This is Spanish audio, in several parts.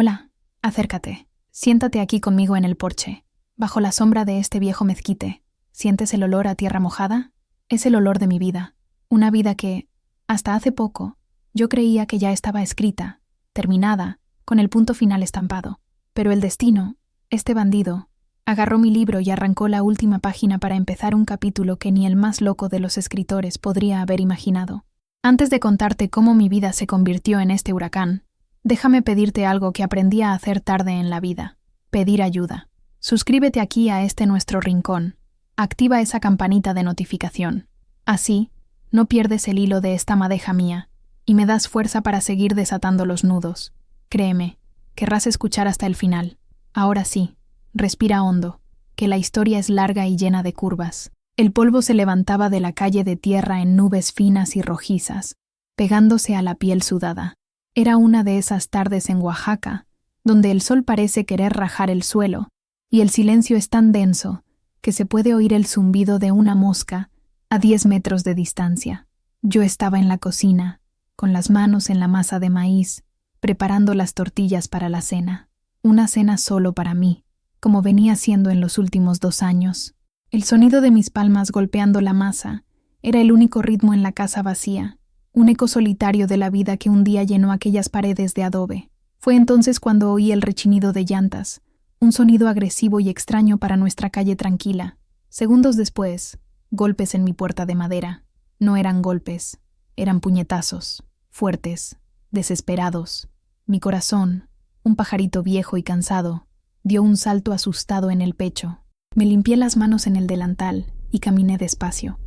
Hola, acércate. Siéntate aquí conmigo en el porche, bajo la sombra de este viejo mezquite. ¿Sientes el olor a tierra mojada? Es el olor de mi vida. Una vida que, hasta hace poco, yo creía que ya estaba escrita, terminada, con el punto final estampado. Pero el destino, este bandido, agarró mi libro y arrancó la última página para empezar un capítulo que ni el más loco de los escritores podría haber imaginado. Antes de contarte cómo mi vida se convirtió en este huracán, déjame pedirte algo que aprendí a hacer tarde en la vida: pedir ayuda. Suscríbete aquí a este nuestro rincón. Activa esa campanita de notificación. Así, no pierdes el hilo de esta madeja mía y me das fuerza para seguir desatando los nudos. Créeme, querrás escuchar hasta el final. Ahora sí, respira hondo, que la historia es larga y llena de curvas. El polvo se levantaba de la calle de tierra en nubes finas y rojizas, pegándose a la piel sudada. Era una de esas tardes en Oaxaca, donde el sol parece querer rajar el suelo, y el silencio es tan denso que se puede oír el zumbido de una mosca a 10 metros de distancia. Yo estaba en la cocina, con las manos en la masa de maíz, preparando las tortillas para la cena. Una cena solo para mí, como venía siendo en los últimos 2 años. El sonido de mis palmas golpeando la masa era el único ritmo en la casa vacía, un eco solitario de la vida que un día llenó aquellas paredes de adobe. Fue entonces cuando oí el rechinido de llantas, un sonido agresivo y extraño para nuestra calle tranquila. Segundos después, golpes en mi puerta de madera. No eran golpes, eran puñetazos, fuertes, desesperados. Mi corazón, un pajarito viejo y cansado, dio un salto asustado en el pecho. Me limpié las manos en el delantal y caminé despacio.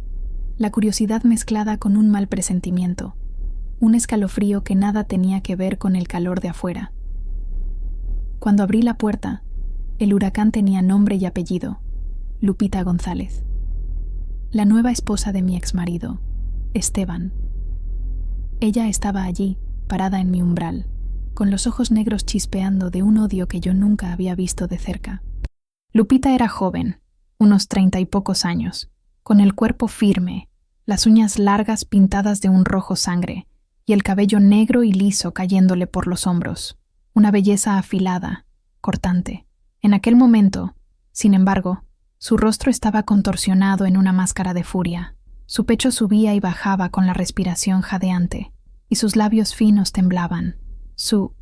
La curiosidad mezclada con un mal presentimiento, un escalofrío que nada tenía que ver con el calor de afuera. Cuando abrí la puerta, el huracán tenía nombre y apellido: Lupita González. La nueva esposa de mi exmarido, Esteban. Ella estaba allí, parada en mi umbral, con los ojos negros chispeando de un odio que yo nunca había visto de cerca. Lupita era joven, unos 30 y pocos años, con el cuerpo firme, las uñas largas pintadas de un rojo sangre y el cabello negro y liso cayéndole por los hombros. Una belleza afilada, cortante. En aquel momento, sin embargo, su rostro estaba contorsionado en una máscara de furia. Su pecho subía y bajaba con la respiración jadeante, y sus labios finos temblaban. Su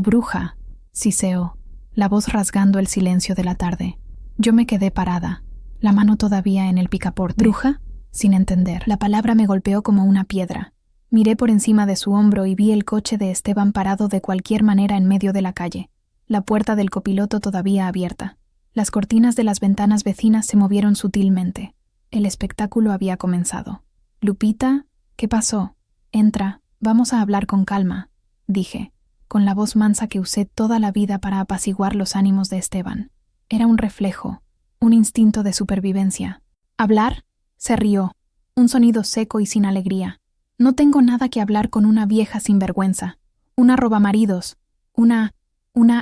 bruja, siseó, la voz rasgando el silencio de la tarde. Yo me quedé parada, la mano todavía en el picaporte. ¿Bruja? Sin entender. La palabra me golpeó como una piedra. Miré por encima de su hombro y vi el coche de Esteban parado de cualquier manera en medio de la calle, la puerta del copiloto todavía abierta. Las cortinas de las ventanas vecinas se movieron sutilmente. El espectáculo había comenzado. «Lupita, ¿qué pasó? Entra, vamos a hablar con calma», dije, con la voz mansa que usé toda la vida para apaciguar los ánimos de Esteban. Era un reflejo, un instinto de supervivencia. ¿Hablar? Se rió, un sonido seco y sin alegría. No tengo nada que hablar con una vieja sinvergüenza, una robamaridos, una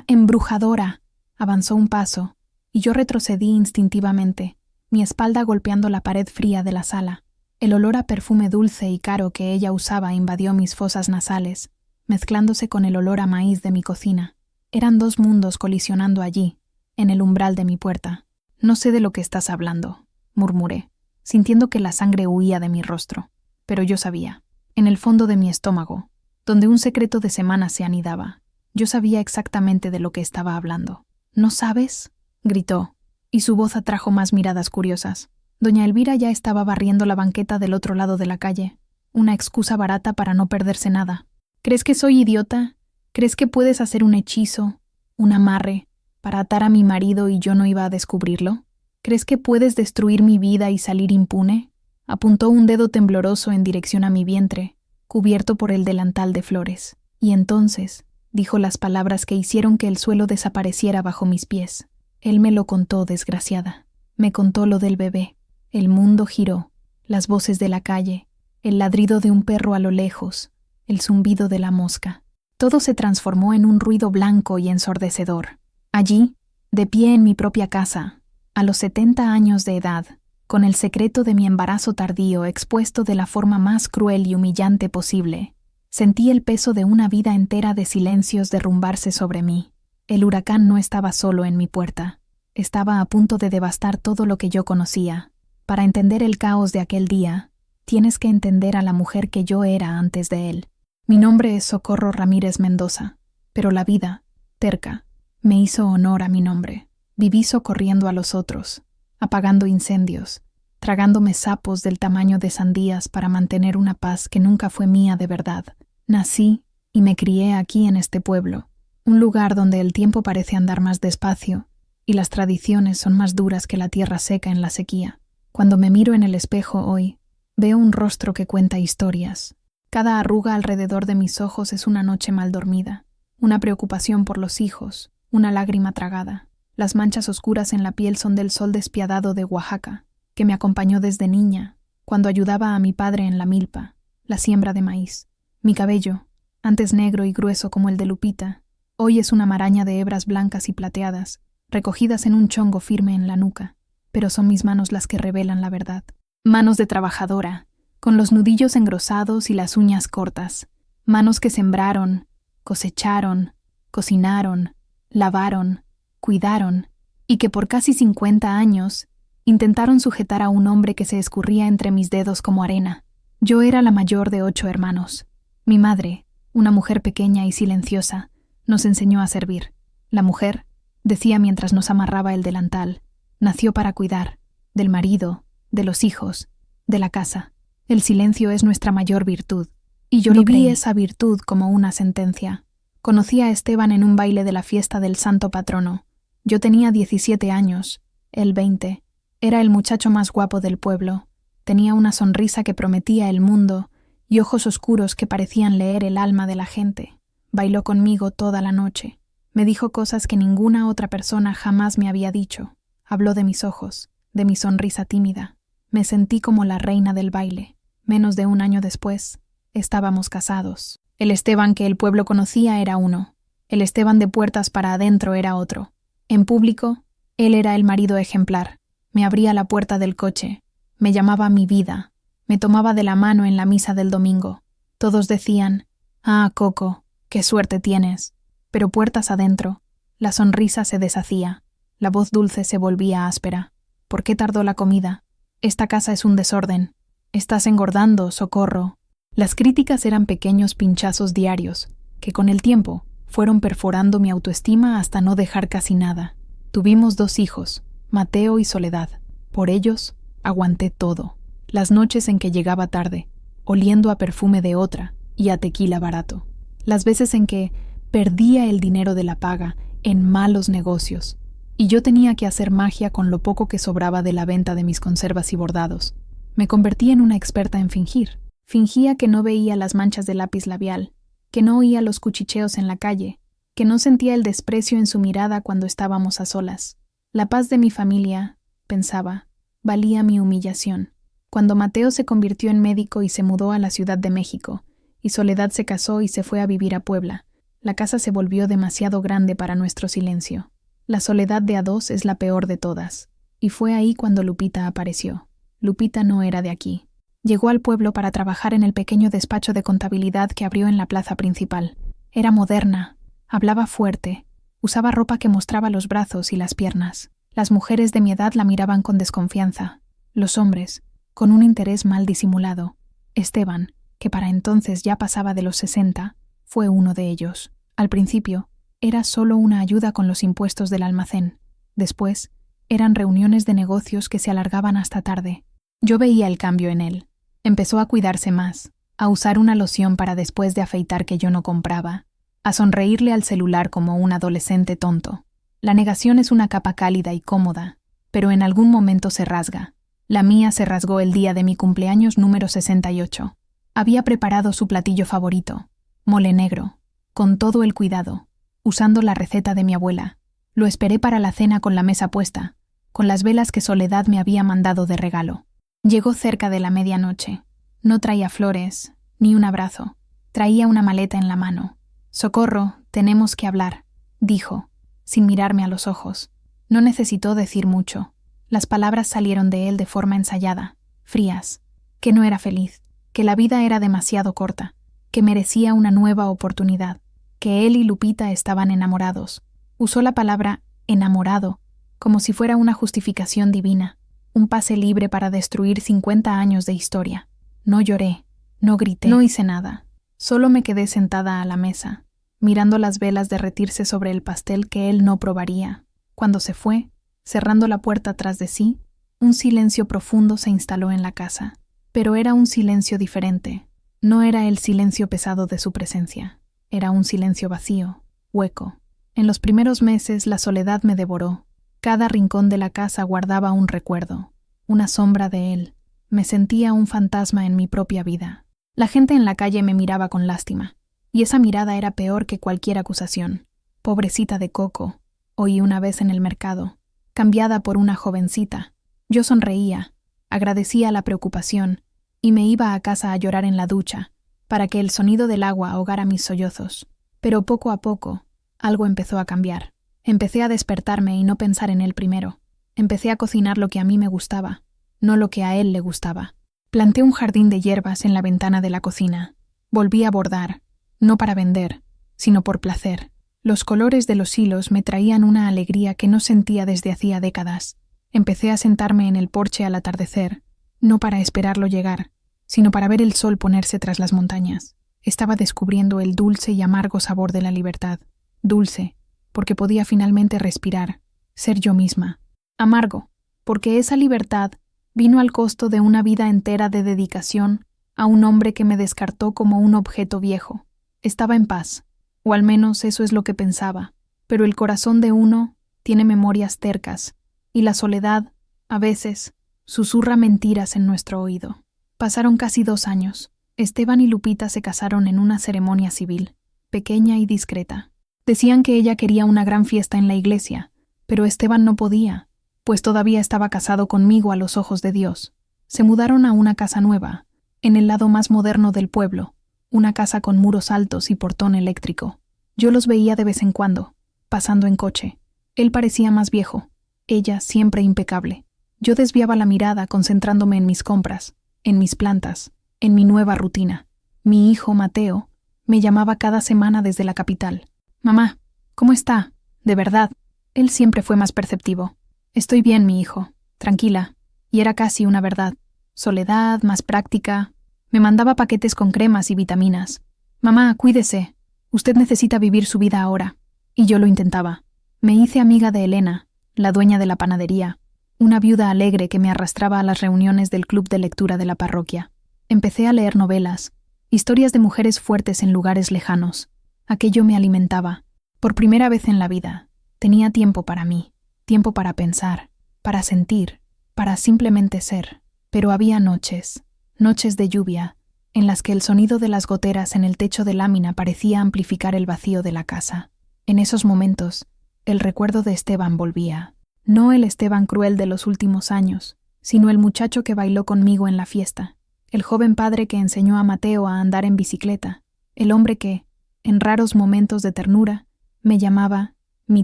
embrujadora. Avanzó un paso, y yo retrocedí instintivamente, mi espalda golpeando la pared fría de la sala. El olor a perfume dulce y caro que ella usaba invadió mis fosas nasales, mezclándose con el olor a maíz de mi cocina. Eran 2 mundos colisionando allí, en el umbral de mi puerta. «No sé de lo que estás hablando», murmuré, sintiendo que la sangre huía de mi rostro. Pero yo sabía, en el fondo de mi estómago, donde un secreto de semanas se anidaba, yo sabía exactamente de lo que estaba hablando. «¿No sabes?», gritó, y su voz atrajo más miradas curiosas. Doña Elvira ya estaba barriendo la banqueta del otro lado de la calle, una excusa barata para no perderse nada. «¿Crees que soy idiota? ¿Crees que puedes hacer un hechizo, un amarre, para atar a mi marido y yo no iba a descubrirlo? ¿Crees que puedes destruir mi vida y salir impune?». Apuntó un dedo tembloroso en dirección a mi vientre, cubierto por el delantal de flores. Y entonces dijo las palabras que hicieron que el suelo desapareciera bajo mis pies. Él me lo contó, desgraciada. Me contó lo del bebé. El mundo giró, las voces de la calle, el ladrido de un perro a lo lejos, el zumbido de la mosca. Todo se transformó en un ruido blanco y ensordecedor. Allí, de pie en mi propia casa, a los 70 años de edad, con el secreto de mi embarazo tardío expuesto de la forma más cruel y humillante posible, Sentí el peso de una vida entera de silencios derrumbarse sobre mí. El huracán no estaba solo en mi puerta. Estaba a punto de devastar todo lo que yo conocía. Para entender el caos de aquel día, tienes que entender a la mujer que yo era antes de él. Mi nombre es Socorro Ramírez Mendoza, pero la vida, terca, me hizo honor a mi nombre. Viví socorriendo a los otros, apagando incendios, tragándome sapos del tamaño de sandías para mantener una paz que nunca fue mía de verdad. Nací y me crié aquí en este pueblo, un lugar donde el tiempo parece andar más despacio y las tradiciones son más duras que la tierra seca en la sequía. Cuando me miro en el espejo hoy, veo un rostro que cuenta historias. Cada arruga alrededor de mis ojos es una noche mal dormida, una preocupación por los hijos, una lágrima tragada. Las manchas oscuras en la piel son del sol despiadado de Oaxaca, que me acompañó desde niña, cuando ayudaba a mi padre en la milpa, la siembra de maíz. Mi cabello, antes negro y grueso como el de Lupita, hoy es una maraña de hebras blancas y plateadas, recogidas en un chongo firme en la nuca, pero son mis manos las que revelan la verdad. Manos de trabajadora, con los nudillos engrosados y las uñas cortas. Manos que sembraron, cosecharon, cocinaron, lavaron, cuidaron, y que por casi 50 años intentaron sujetar a un hombre que se escurría entre mis dedos como arena. Yo era la mayor de 8 hermanos. Mi madre, una mujer pequeña y silenciosa, nos enseñó a servir. La mujer, decía mientras nos amarraba el delantal, nació para cuidar, del marido, de los hijos, de la casa. El silencio es nuestra mayor virtud, y yo viví esa virtud como una sentencia. Conocí a Esteban en un baile de la fiesta del santo patrono. Yo tenía 17 años, él 20. Era el muchacho más guapo del pueblo. Tenía una sonrisa que prometía el mundo y ojos oscuros que parecían leer el alma de la gente. Bailó conmigo toda la noche. Me dijo cosas que ninguna otra persona jamás me había dicho. Habló de mis ojos, de mi sonrisa tímida. Me sentí como la reina del baile. Menos de un año después, estábamos casados. El Esteban que el pueblo conocía era uno. El Esteban de puertas para adentro era otro. En público, él era el marido ejemplar. Me abría la puerta del coche. Me llamaba mi vida. Me tomaba de la mano en la misa del domingo. Todos decían, «Ah, Coco, qué suerte tienes». Pero puertas adentro, la sonrisa se deshacía. La voz dulce se volvía áspera. ¿Por qué tardó la comida? Esta casa es un desorden. Estás engordando, Socorro. Las críticas eran pequeños pinchazos diarios, que con el tiempo fueron perforando mi autoestima hasta no dejar casi nada. Tuvimos 2 hijos, Mateo y Soledad. Por ellos, aguanté todo. Las noches en que llegaba tarde, oliendo a perfume de otra y a tequila barato. Las veces en que perdía el dinero de la paga en malos negocios, y yo tenía que hacer magia con lo poco que sobraba de la venta de mis conservas y bordados. Me convertí en una experta en fingir. Fingía que no veía las manchas de lápiz labial, que no oía los cuchicheos en la calle, que no sentía el desprecio en su mirada cuando estábamos a solas. La paz de mi familia, pensaba, valía mi humillación. Cuando Mateo se convirtió en médico y se mudó a la Ciudad de México, y Soledad se casó y se fue a vivir a Puebla, la casa se volvió demasiado grande para nuestro silencio. La soledad de a 2 es la peor de todas, y fue ahí cuando Lupita apareció. Lupita no era de aquí. Llegó al pueblo para trabajar en el pequeño despacho de contabilidad que abrió en la plaza principal. Era moderna, hablaba fuerte, usaba ropa que mostraba los brazos y las piernas. Las mujeres de mi edad la miraban con desconfianza. Los hombres, con un interés mal disimulado. Esteban, que para entonces ya pasaba de los 60, fue uno de ellos. Al principio, era solo una ayuda con los impuestos del almacén. Después, eran reuniones de negocios que se alargaban hasta tarde. Yo veía el cambio en él. Empezó a cuidarse más, a usar una loción para después de afeitar que yo no compraba, a sonreírle al celular como un adolescente tonto. La negación es una capa cálida y cómoda, pero en algún momento se rasga. La mía se rasgó el día de mi cumpleaños número 68. Había preparado su platillo favorito, mole negro, con todo el cuidado, usando la receta de mi abuela. Lo esperé para la cena con la mesa puesta, con las velas que Soledad me había mandado de regalo. Llegó cerca de la medianoche. No traía flores, ni un abrazo. Traía una maleta en la mano. «Socorro, tenemos que hablar», dijo, sin mirarme a los ojos. No necesitó decir mucho. Las palabras salieron de él de forma ensayada, frías, que no era feliz, que la vida era demasiado corta, que merecía una nueva oportunidad, que él y Lupita estaban enamorados. Usó la palabra enamorado como si fuera una justificación divina, un pase libre para destruir 50 años de historia. No lloré, no grité, no hice nada. Solo me quedé sentada a la mesa, mirando las velas derretirse sobre el pastel que él no probaría. Cuando se fue, cerrando la puerta tras de sí, un silencio profundo se instaló en la casa. Pero era un silencio diferente. No era el silencio pesado de su presencia. Era un silencio vacío, hueco. En los primeros meses la soledad me devoró. Cada rincón de la casa guardaba un recuerdo, una sombra de él. Me sentía un fantasma en mi propia vida. La gente en la calle me miraba con lástima, y esa mirada era peor que cualquier acusación. Pobrecita de Coco, oí una vez en el mercado, cambiada por una jovencita. Yo sonreía, agradecía la preocupación, y me iba a casa a llorar en la ducha, para que el sonido del agua ahogara mis sollozos. Pero poco a poco, algo empezó a cambiar. Empecé a despertarme y no pensar en él primero. Empecé a cocinar lo que a mí me gustaba, no lo que a él le gustaba. Planté un jardín de hierbas en la ventana de la cocina. Volví a bordar, no para vender, sino por placer. Los colores de los hilos me traían una alegría que no sentía desde hacía décadas. Empecé a sentarme en el porche al atardecer, no para esperarlo llegar, sino para ver el sol ponerse tras las montañas. Estaba descubriendo el dulce y amargo sabor de la libertad. Dulce, porque podía finalmente respirar, ser yo misma. Amargo, porque esa libertad vino al costo de una vida entera de dedicación a un hombre que me descartó como un objeto viejo. Estaba en paz, o al menos eso es lo que pensaba, pero el corazón de uno tiene memorias tercas, y la soledad, a veces, susurra mentiras en nuestro oído. Pasaron casi 2 años. Esteban y Lupita se casaron en una ceremonia civil, pequeña y discreta. Decían que ella quería una gran fiesta en la iglesia, pero Esteban no podía, pues todavía estaba casado conmigo a los ojos de Dios. Se mudaron a una casa nueva, en el lado más moderno del pueblo, una casa con muros altos y portón eléctrico. Yo los veía de vez en cuando, pasando en coche. Él parecía más viejo, ella siempre impecable. Yo desviaba la mirada concentrándome en mis compras, en mis plantas, en mi nueva rutina. Mi hijo, Mateo, me llamaba cada semana desde la capital. «Mamá, ¿cómo está? De verdad». Él siempre fue más perceptivo. «Estoy bien, mi hijo. Tranquila». Y era casi una verdad. Soledad, más práctica. Me mandaba paquetes con cremas y vitaminas. «Mamá, cuídese. Usted necesita vivir su vida ahora». Y yo lo intentaba. Me hice amiga de Elena, la dueña de la panadería, una viuda alegre que me arrastraba a las reuniones del club de lectura de la parroquia. Empecé a leer novelas, historias de mujeres fuertes en lugares lejanos. Aquello me alimentaba. Por primera vez en la vida, tenía tiempo para mí, tiempo para pensar, para sentir, para simplemente ser. Pero había noches de lluvia, en las que el sonido de las goteras en el techo de lámina parecía amplificar el vacío de la casa. En esos momentos, el recuerdo de Esteban volvía. No el Esteban cruel de los últimos años, sino el muchacho que bailó conmigo en la fiesta, el joven padre que enseñó a Mateo a andar en bicicleta, el hombre que, en raros momentos de ternura, me llamaba mi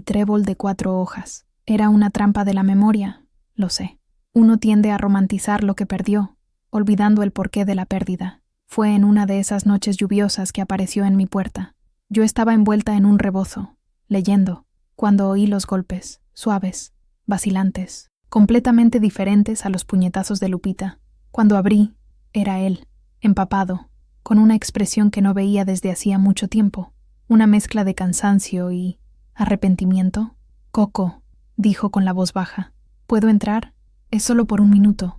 trébol de 4 hojas. Era una trampa de la memoria, lo sé. Uno tiende a romantizar lo que perdió, olvidando el porqué de la pérdida. Fue en una de esas noches lluviosas que apareció en mi puerta. Yo estaba envuelta en un rebozo, leyendo, cuando oí los golpes, suaves, vacilantes, completamente diferentes a los puñetazos de Lupita. Cuando abrí, era él, empapado, con una expresión que no veía desde hacía mucho tiempo, una mezcla de cansancio y arrepentimiento. «Coco», dijo con la voz baja, «¿puedo entrar? Es solo por 1 minuto.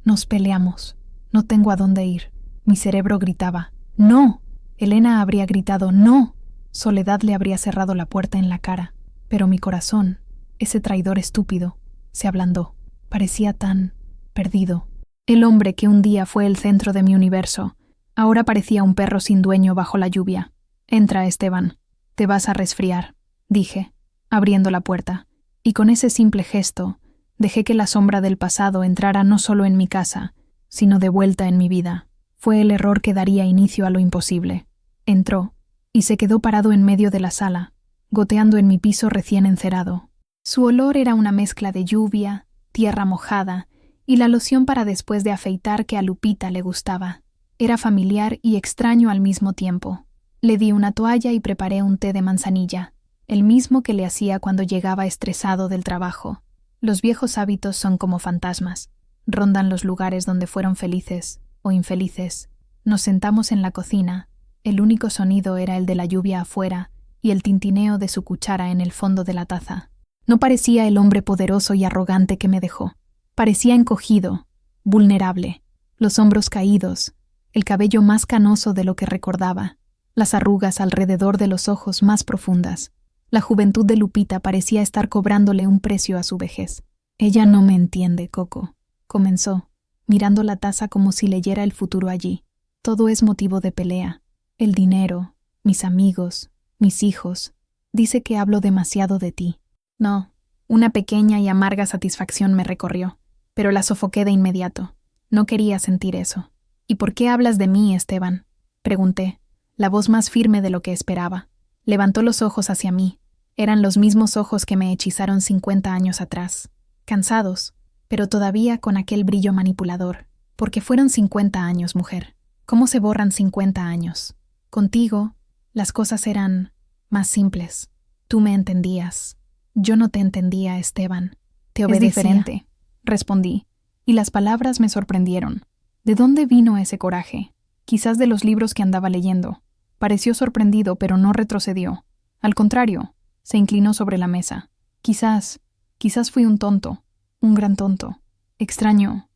Nos peleamos. No tengo a dónde ir». Mi cerebro gritaba, «¡No!». Elena habría gritado, «¡No!». Soledad le habría cerrado la puerta en la cara. Pero mi corazón, ese traidor estúpido, se ablandó. Parecía tan perdido. El hombre que un día fue el centro de mi universo, ahora parecía un perro sin dueño bajo la lluvia. «Entra, Esteban. Te vas a resfriar», dije, abriendo la puerta. Y con ese simple gesto, dejé que la sombra del pasado entrara no solo en mi casa, sino de vuelta en mi vida. Fue el error que daría inicio a lo imposible. Entró, y se quedó parado en medio de la sala, goteando en mi piso recién encerado. Su olor era una mezcla de lluvia, tierra mojada y la loción para después de afeitar que a Lupita le gustaba. Era familiar y extraño al mismo tiempo. Le di una toalla y preparé un té de manzanilla, el mismo que le hacía cuando llegaba estresado del trabajo. Los viejos hábitos son como fantasmas. Rondan los lugares donde fueron felices o infelices. Nos sentamos en la cocina. El único sonido era el de la lluvia afuera y el tintineo de su cuchara en el fondo de la taza. No parecía el hombre poderoso y arrogante que me dejó. Parecía encogido, vulnerable, los hombros caídos, el cabello más canoso de lo que recordaba, las arrugas alrededor de los ojos más profundas. La juventud de Lupita parecía estar cobrándole un precio a su vejez. «Ella no me entiende, Coco», comenzó, mirando la taza como si leyera el futuro allí. «Todo es motivo de pelea. El dinero, mis amigos, mis hijos. Dice que hablo demasiado de ti». No, una pequeña y amarga satisfacción me recorrió, pero la sofoqué de inmediato. No quería sentir eso. «¿Y por qué hablas de mí, Esteban?», pregunté, la voz más firme de lo que esperaba. Levantó los ojos hacia mí. Eran los mismos ojos que me hechizaron 50 años atrás. Cansados, pero todavía con aquel brillo manipulador. Porque fueron 50 años, mujer. ¿Cómo se borran 50 años? Contigo, las cosas eran más simples. Tú me entendías. Yo no te entendía, Esteban. Te obedecía. Es diferente, respondí, y las palabras me sorprendieron. ¿De dónde vino ese coraje? Quizás de los libros que andaba leyendo. Pareció sorprendido, pero no retrocedió. Al contrario, se inclinó sobre la mesa. Quizás fui un tonto, un gran tonto. Extraño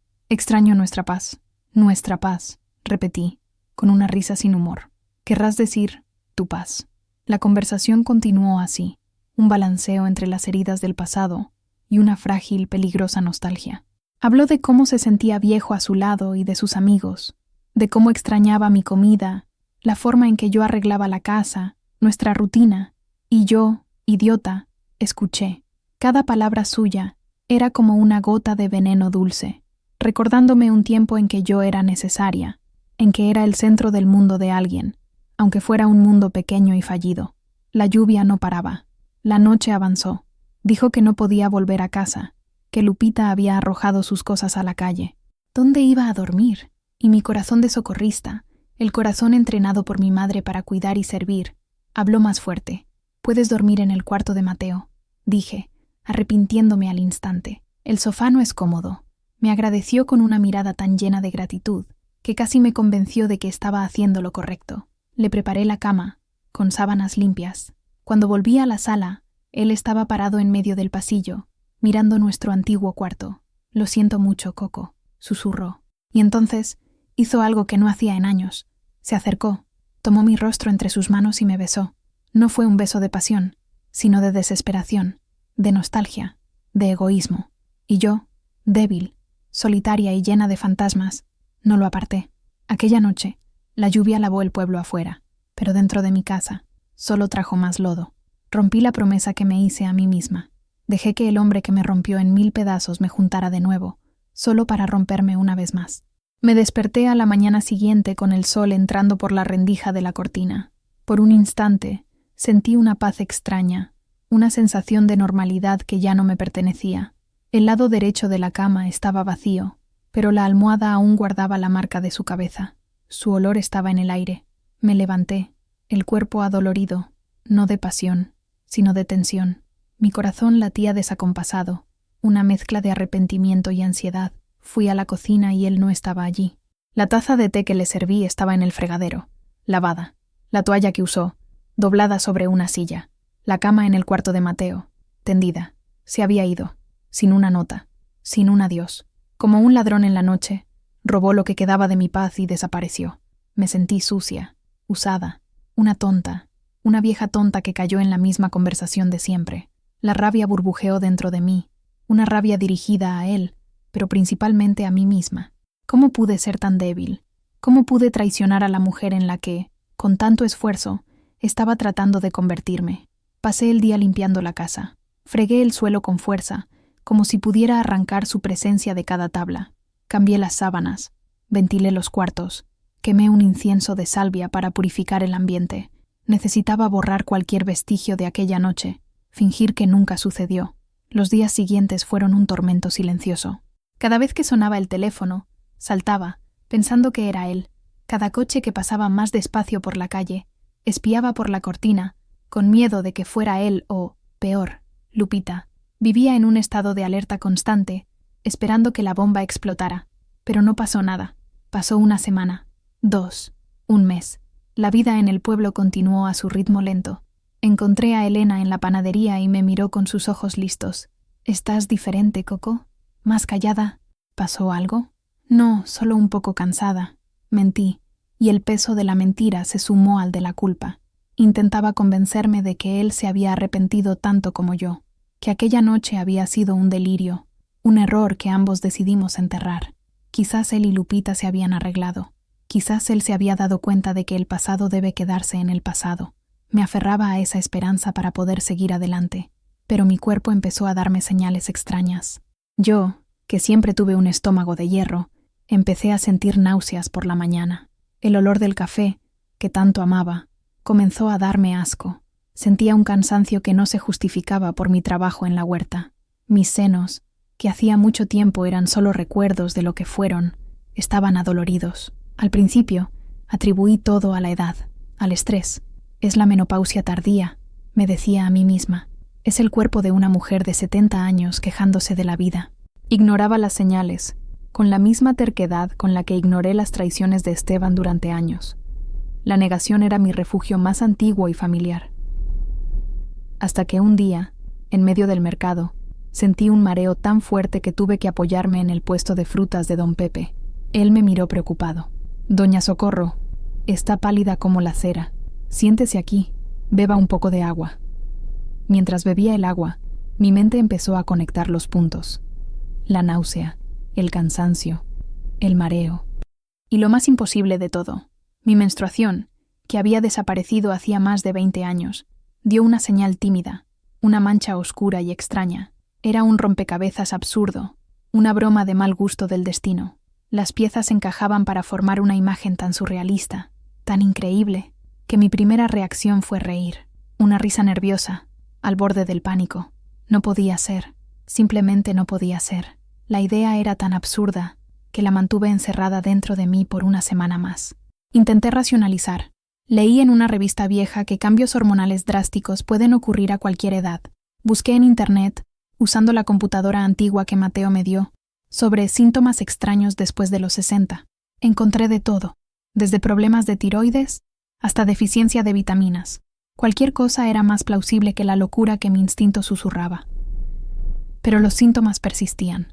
nuestra paz. Nuestra paz, repetí, con una risa sin humor. Querrás decir, tu paz. La conversación continuó así, un balanceo entre las heridas del pasado y una frágil, peligrosa nostalgia. Habló de cómo se sentía viejo a su lado y de sus amigos, de cómo extrañaba mi comida, la forma en que yo arreglaba la casa, nuestra rutina, y yo, idiota, escuché. Cada palabra suya era como una gota de veneno dulce, recordándome un tiempo en que yo era necesaria, en que era el centro del mundo de alguien, aunque fuera un mundo pequeño y fallido. La lluvia no paraba. La noche avanzó. Dijo que no podía volver a casa, que Lupita había arrojado sus cosas a la calle. ¿Dónde iba a dormir? Y mi corazón de socorrista, el corazón entrenado por mi madre para cuidar y servir, habló más fuerte. «Puedes dormir en el cuarto de Mateo», dije, arrepintiéndome al instante. «El sofá no es cómodo». Me agradeció con una mirada tan llena de gratitud que casi me convenció de que estaba haciendo lo correcto. Le preparé la cama, con sábanas limpias. Cuando volví a la sala, él estaba parado en medio del pasillo, mirando nuestro antiguo cuarto. «Lo siento mucho, Coco», susurró. Y entonces hizo algo que no hacía en años. Se acercó, tomó mi rostro entre sus manos y me besó. No fue un beso de pasión, sino de desesperación, de nostalgia, de egoísmo. Y yo, débil, solitaria y llena de fantasmas, no lo aparté. Aquella noche, la lluvia lavó el pueblo afuera, pero dentro de mi casa solo trajo más lodo. Rompí la promesa que me hice a mí misma. Dejé que el hombre que me rompió en 1000 pedazos me juntara de nuevo, solo para romperme una vez más. Me desperté a la mañana siguiente con el sol entrando por la rendija de la cortina. Por un instante, sentí una paz extraña, una sensación de normalidad que ya no me pertenecía. El lado derecho de la cama estaba vacío, pero la almohada aún guardaba la marca de su cabeza. Su olor estaba en el aire. Me levanté, el cuerpo adolorido, no de pasión, sino de tensión. Mi corazón latía desacompasado, una mezcla de arrepentimiento y ansiedad. Fui a la cocina y él no estaba allí. La taza de té que le serví estaba en el fregadero, lavada. La toalla que usó, doblada sobre una silla. La cama en el cuarto de Mateo, tendida. Se había ido, sin una nota, sin un adiós. Como un ladrón en la noche, robó lo que quedaba de mi paz y desapareció. Me sentí sucia, usada, una tonta, una vieja tonta que cayó en la misma conversación de siempre. La rabia burbujeó dentro de mí, una rabia dirigida a él, pero principalmente a mí misma. ¿Cómo pude ser tan débil? ¿Cómo pude traicionar a la mujer en la que, con tanto esfuerzo, estaba tratando de convertirme? Pasé el día limpiando la casa. Fregué el suelo con fuerza, como si pudiera arrancar su presencia de cada tabla. Cambié las sábanas, ventilé los cuartos, quemé un incienso de salvia para purificar el ambiente. Necesitaba borrar cualquier vestigio de aquella noche, fingir que nunca sucedió. Los días siguientes fueron un tormento silencioso. Cada vez que sonaba el teléfono, saltaba, pensando que era él. Cada coche que pasaba más despacio por la calle espiaba por la cortina, con miedo de que fuera él o, peor, Lupita. Vivía en un estado de alerta constante, esperando que la bomba explotara. Pero no pasó nada. Pasó una semana, 2, un mes. La vida en el pueblo continuó a su ritmo lento. Encontré a Elena en la panadería y me miró con sus ojos listos. «¿Estás diferente, Coco? ¿Más callada? ¿Pasó algo?» «No, solo un poco cansada». Mentí, y el peso de la mentira se sumó al de la culpa. Intentaba convencerme de que él se había arrepentido tanto como yo, que aquella noche había sido un delirio, un error que ambos decidimos enterrar. Quizás él y Lupita se habían arreglado. Quizás él se había dado cuenta de que el pasado debe quedarse en el pasado. Me aferraba a esa esperanza para poder seguir adelante, pero mi cuerpo empezó a darme señales extrañas. Yo, que siempre tuve un estómago de hierro, empecé a sentir náuseas por la mañana. El olor del café, que tanto amaba, comenzó a darme asco. Sentía un cansancio que no se justificaba por mi trabajo en la huerta. Mis senos, que hacía mucho tiempo eran solo recuerdos de lo que fueron, estaban adoloridos. Al principio, atribuí todo a la edad, al estrés. «Es la menopausia tardía», me decía a mí misma. «Es el cuerpo de una mujer de 70 años quejándose de la vida». Ignoraba las señales, con la misma terquedad con la que ignoré las traiciones de Esteban durante años. La negación era mi refugio más antiguo y familiar. Hasta que un día, en medio del mercado, sentí un mareo tan fuerte que tuve que apoyarme en el puesto de frutas de don Pepe. Él me miró preocupado. «Doña Socorro, está pálida como la cera. Siéntese aquí, beba un poco de agua». Mientras bebía el agua, mi mente empezó a conectar los puntos. La náusea, el cansancio, el mareo. Y lo más imposible de todo, mi menstruación, que había desaparecido hacía más de 20 años, dio una señal tímida, una mancha oscura y extraña. Era un rompecabezas absurdo, una broma de mal gusto del destino. Las piezas encajaban para formar una imagen tan surrealista, tan increíble, que mi primera reacción fue reír, una risa nerviosa, al borde del pánico. No podía ser, simplemente no podía ser. La idea era tan absurda que la mantuve encerrada dentro de mí por una semana más. Intenté racionalizar. Leí en una revista vieja que cambios hormonales drásticos pueden ocurrir a cualquier edad. Busqué en internet, usando la computadora antigua que Mateo me dio, sobre síntomas extraños después de los 60. Encontré de todo, desde problemas de tiroides hasta deficiencia de vitaminas. Cualquier cosa era más plausible que la locura que mi instinto susurraba. Pero los síntomas persistían,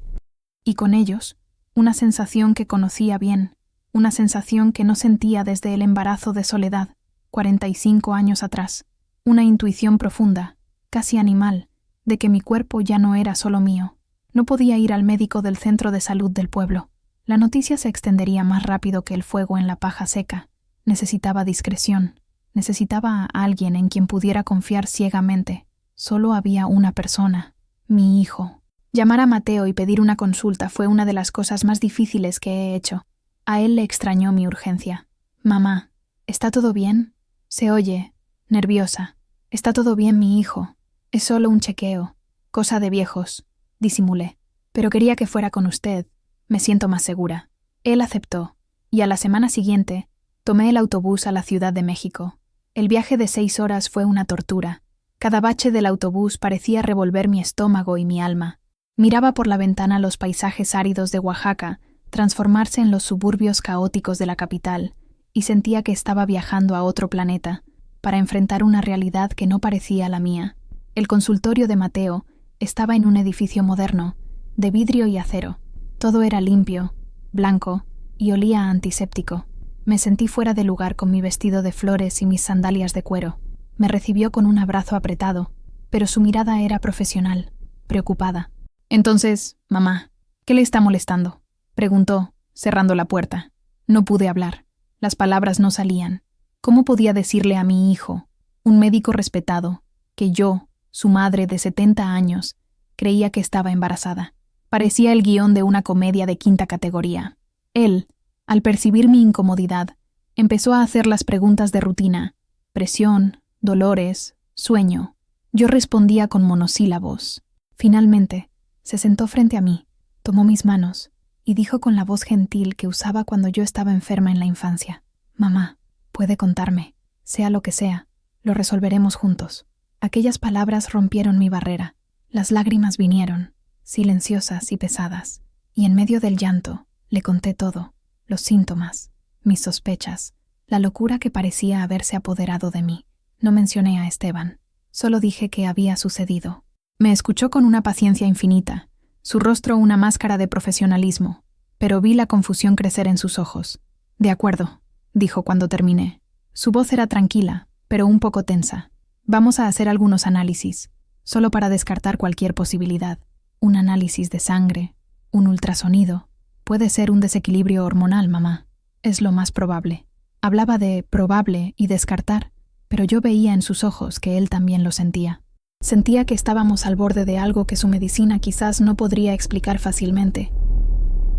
y con ellos, una sensación que conocía bien, una sensación que no sentía desde el embarazo de Soledad, 45 años atrás, una intuición profunda, casi animal, de que mi cuerpo ya no era solo mío. No podía ir al médico del centro de salud del pueblo. La noticia se extendería más rápido que el fuego en la paja seca. Necesitaba discreción. Necesitaba a alguien en quien pudiera confiar ciegamente. Solo había una persona, mi hijo. Llamar a Mateo y pedir una consulta fue una de las cosas más difíciles que he hecho. A él le extrañó mi urgencia. «Mamá, ¿está todo bien?» Se oye, nerviosa. «Está todo bien, mi hijo. Es solo un chequeo. Cosa de viejos», disimulé. «Pero quería que fuera con usted. Me siento más segura». Él aceptó, y a la semana siguiente tomé el autobús a la Ciudad de México. El viaje de 6 horas fue una tortura. Cada bache del autobús parecía revolver mi estómago y mi alma. Miraba por la ventana los paisajes áridos de Oaxaca transformarse en los suburbios caóticos de la capital, y sentía que estaba viajando a otro planeta, para enfrentar una realidad que no parecía la mía. El consultorio de Mateo estaba en un edificio moderno, de vidrio y acero. Todo era limpio, blanco, y olía a antiséptico. Me sentí fuera de lugar con mi vestido de flores y mis sandalias de cuero. Me recibió con un abrazo apretado, pero su mirada era profesional, preocupada. «Entonces, mamá, ¿qué le está molestando?», preguntó, cerrando la puerta. No pude hablar. Las palabras no salían. ¿Cómo podía decirle a mi hijo, un médico respetado, que yo, su madre de 70 años, creía que estaba embarazada? Parecía el guión de una comedia de 5ª categoría. Él, al percibir mi incomodidad, empezó a hacer las preguntas de rutina: presión, dolores, sueño. Yo respondía con monosílabos. Finalmente, se sentó frente a mí, tomó mis manos y dijo con la voz gentil que usaba cuando yo estaba enferma en la infancia: Mamá, puede contarme, sea lo que sea, lo resolveremos juntos. Aquellas palabras rompieron mi barrera. Las lágrimas vinieron, silenciosas y pesadas, y en medio del llanto le conté todo, los síntomas, mis sospechas, la locura que parecía haberse apoderado de mí. No mencioné a Esteban, solo dije que había sucedido. Me escuchó con una paciencia infinita, su rostro una máscara de profesionalismo, pero vi la confusión crecer en sus ojos. De acuerdo, dijo cuando terminé. Su voz era tranquila, pero un poco tensa. Vamos a hacer algunos análisis, solo para descartar cualquier posibilidad. Un análisis de sangre, un ultrasonido. Puede ser un desequilibrio hormonal, mamá. Es lo más probable. Hablaba de probable y descartar, pero yo veía en sus ojos que él también lo sentía. Sentía que estábamos al borde de algo que su medicina quizás no podría explicar fácilmente.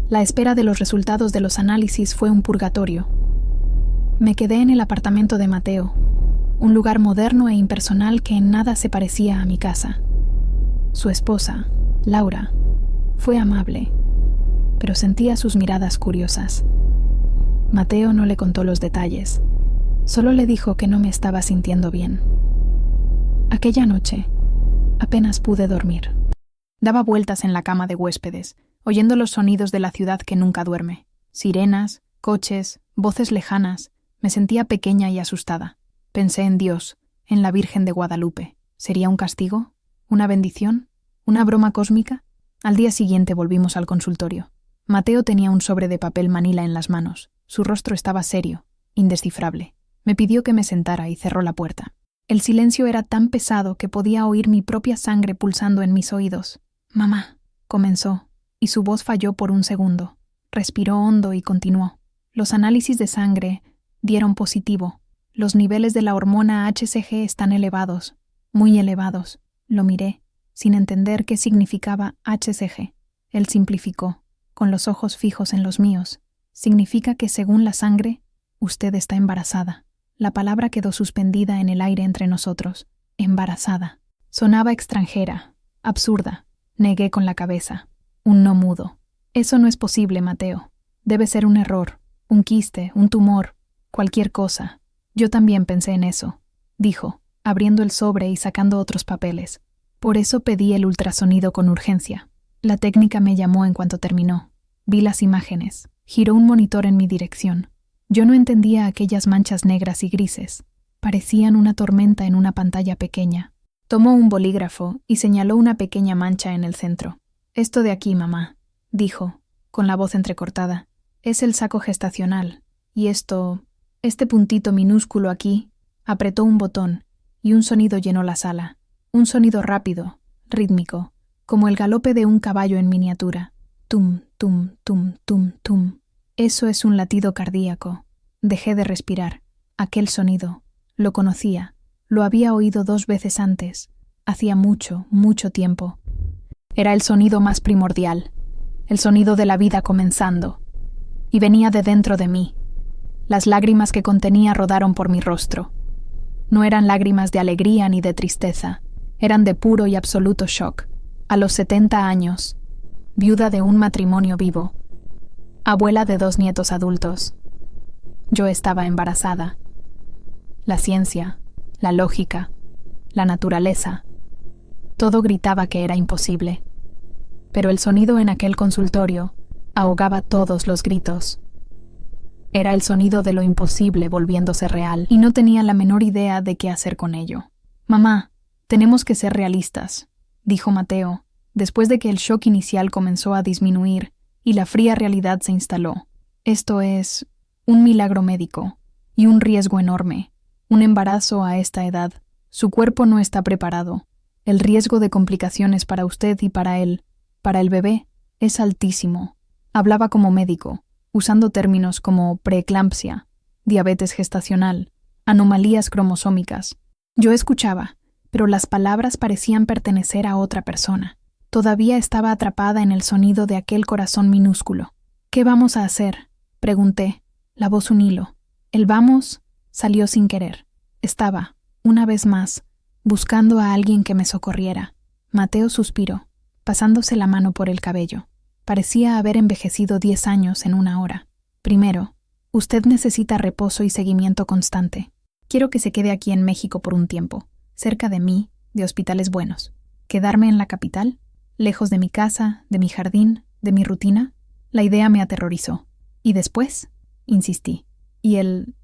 La espera de los resultados de los análisis fue un purgatorio. Me quedé en el apartamento de Mateo, un lugar moderno e impersonal que en nada se parecía a mi casa. Su esposa, Laura, fue amable, pero sentía sus miradas curiosas. Mateo no le contó los detalles, solo le dijo que no me estaba sintiendo bien. Aquella noche, apenas pude dormir. Daba vueltas en la cama de huéspedes, oyendo los sonidos de la ciudad que nunca duerme. Sirenas, coches, voces lejanas. Me sentía pequeña y asustada. Pensé en Dios, en la Virgen de Guadalupe. ¿Sería un castigo? ¿Una bendición? ¿Una broma cósmica? Al día siguiente volvimos al consultorio. Mateo tenía un sobre de papel manila en las manos. Su rostro estaba serio, indescifrable. Me pidió que me sentara y cerró la puerta. El silencio era tan pesado que podía oír mi propia sangre pulsando en mis oídos. «Mamá», comenzó, y su voz falló por un segundo. Respiró hondo y continuó. Los análisis de sangre dieron positivo. Los niveles de la hormona HCG están elevados, muy elevados. Lo miré, sin entender qué significaba HCG. Él simplificó, con los ojos fijos en los míos. Significa que según la sangre, usted está embarazada. La palabra quedó suspendida en el aire entre nosotros. Embarazada. Sonaba extranjera, absurda. Negué con la cabeza. Un no mudo. Eso no es posible, Mateo. Debe ser un error, un quiste, un tumor, cualquier cosa. Yo también pensé en eso, dijo, abriendo el sobre y sacando otros papeles. Por eso pedí el ultrasonido con urgencia. La técnica me llamó en cuanto terminó. Vi las imágenes. Giró un monitor en mi dirección. Yo no entendía aquellas manchas negras y grises. Parecían una tormenta en una pantalla pequeña. Tomó un bolígrafo y señaló una pequeña mancha en el centro. «Esto de aquí, mamá», dijo, con la voz entrecortada. «Es el saco gestacional. Y este puntito minúsculo aquí», apretó un botón, y un sonido llenó la sala. Un sonido rápido, rítmico, como el galope de un caballo en miniatura. Tum, tum, tum, tum, tum. Eso es un latido cardíaco. Dejé de respirar. Aquel sonido. Lo conocía. Lo había oído 2 veces antes. Hacía mucho, mucho tiempo. Era el sonido más primordial. El sonido de la vida comenzando. Y venía de dentro de mí. Las lágrimas que contenía rodaron por mi rostro. No eran lágrimas de alegría ni de tristeza. Eran de puro y absoluto shock. A los 70 años. Viuda de un matrimonio vivo. Abuela de 2 nietos adultos. Yo estaba embarazada. La ciencia, la lógica, la naturaleza. Todo gritaba que era imposible. Pero el sonido en aquel consultorio ahogaba todos los gritos. Era el sonido de lo imposible volviéndose real, y no tenía la menor idea de qué hacer con ello. «Mamá, tenemos que ser realistas», dijo Mateo, después de que el shock inicial comenzó a disminuir y la fría realidad se instaló. «Esto es un milagro médico y un riesgo enorme. Un embarazo a esta edad. Su cuerpo no está preparado. El riesgo de complicaciones para usted y para el bebé, es altísimo». Hablaba como médico, usando términos como preeclampsia, diabetes gestacional, anomalías cromosómicas. Yo escuchaba, pero las palabras parecían pertenecer a otra persona. Todavía estaba atrapada en el sonido de aquel corazón minúsculo. «¿Qué vamos a hacer?», pregunté, la voz un hilo. El «vamos» salió sin querer. Estaba, una vez más, buscando a alguien que me socorriera. Mateo suspiró, pasándose la mano por el cabello. Parecía haber envejecido 10 años en una hora. «Primero», Usted necesita reposo y seguimiento constante. Quiero que se quede aquí en México por un tiempo, cerca de mí, de hospitales buenos. ¿Quedarme en la capital? ¿Lejos de mi casa, de mi jardín, de mi rutina? La idea me aterrorizó. ¿Y después? Insistí. ¿Y el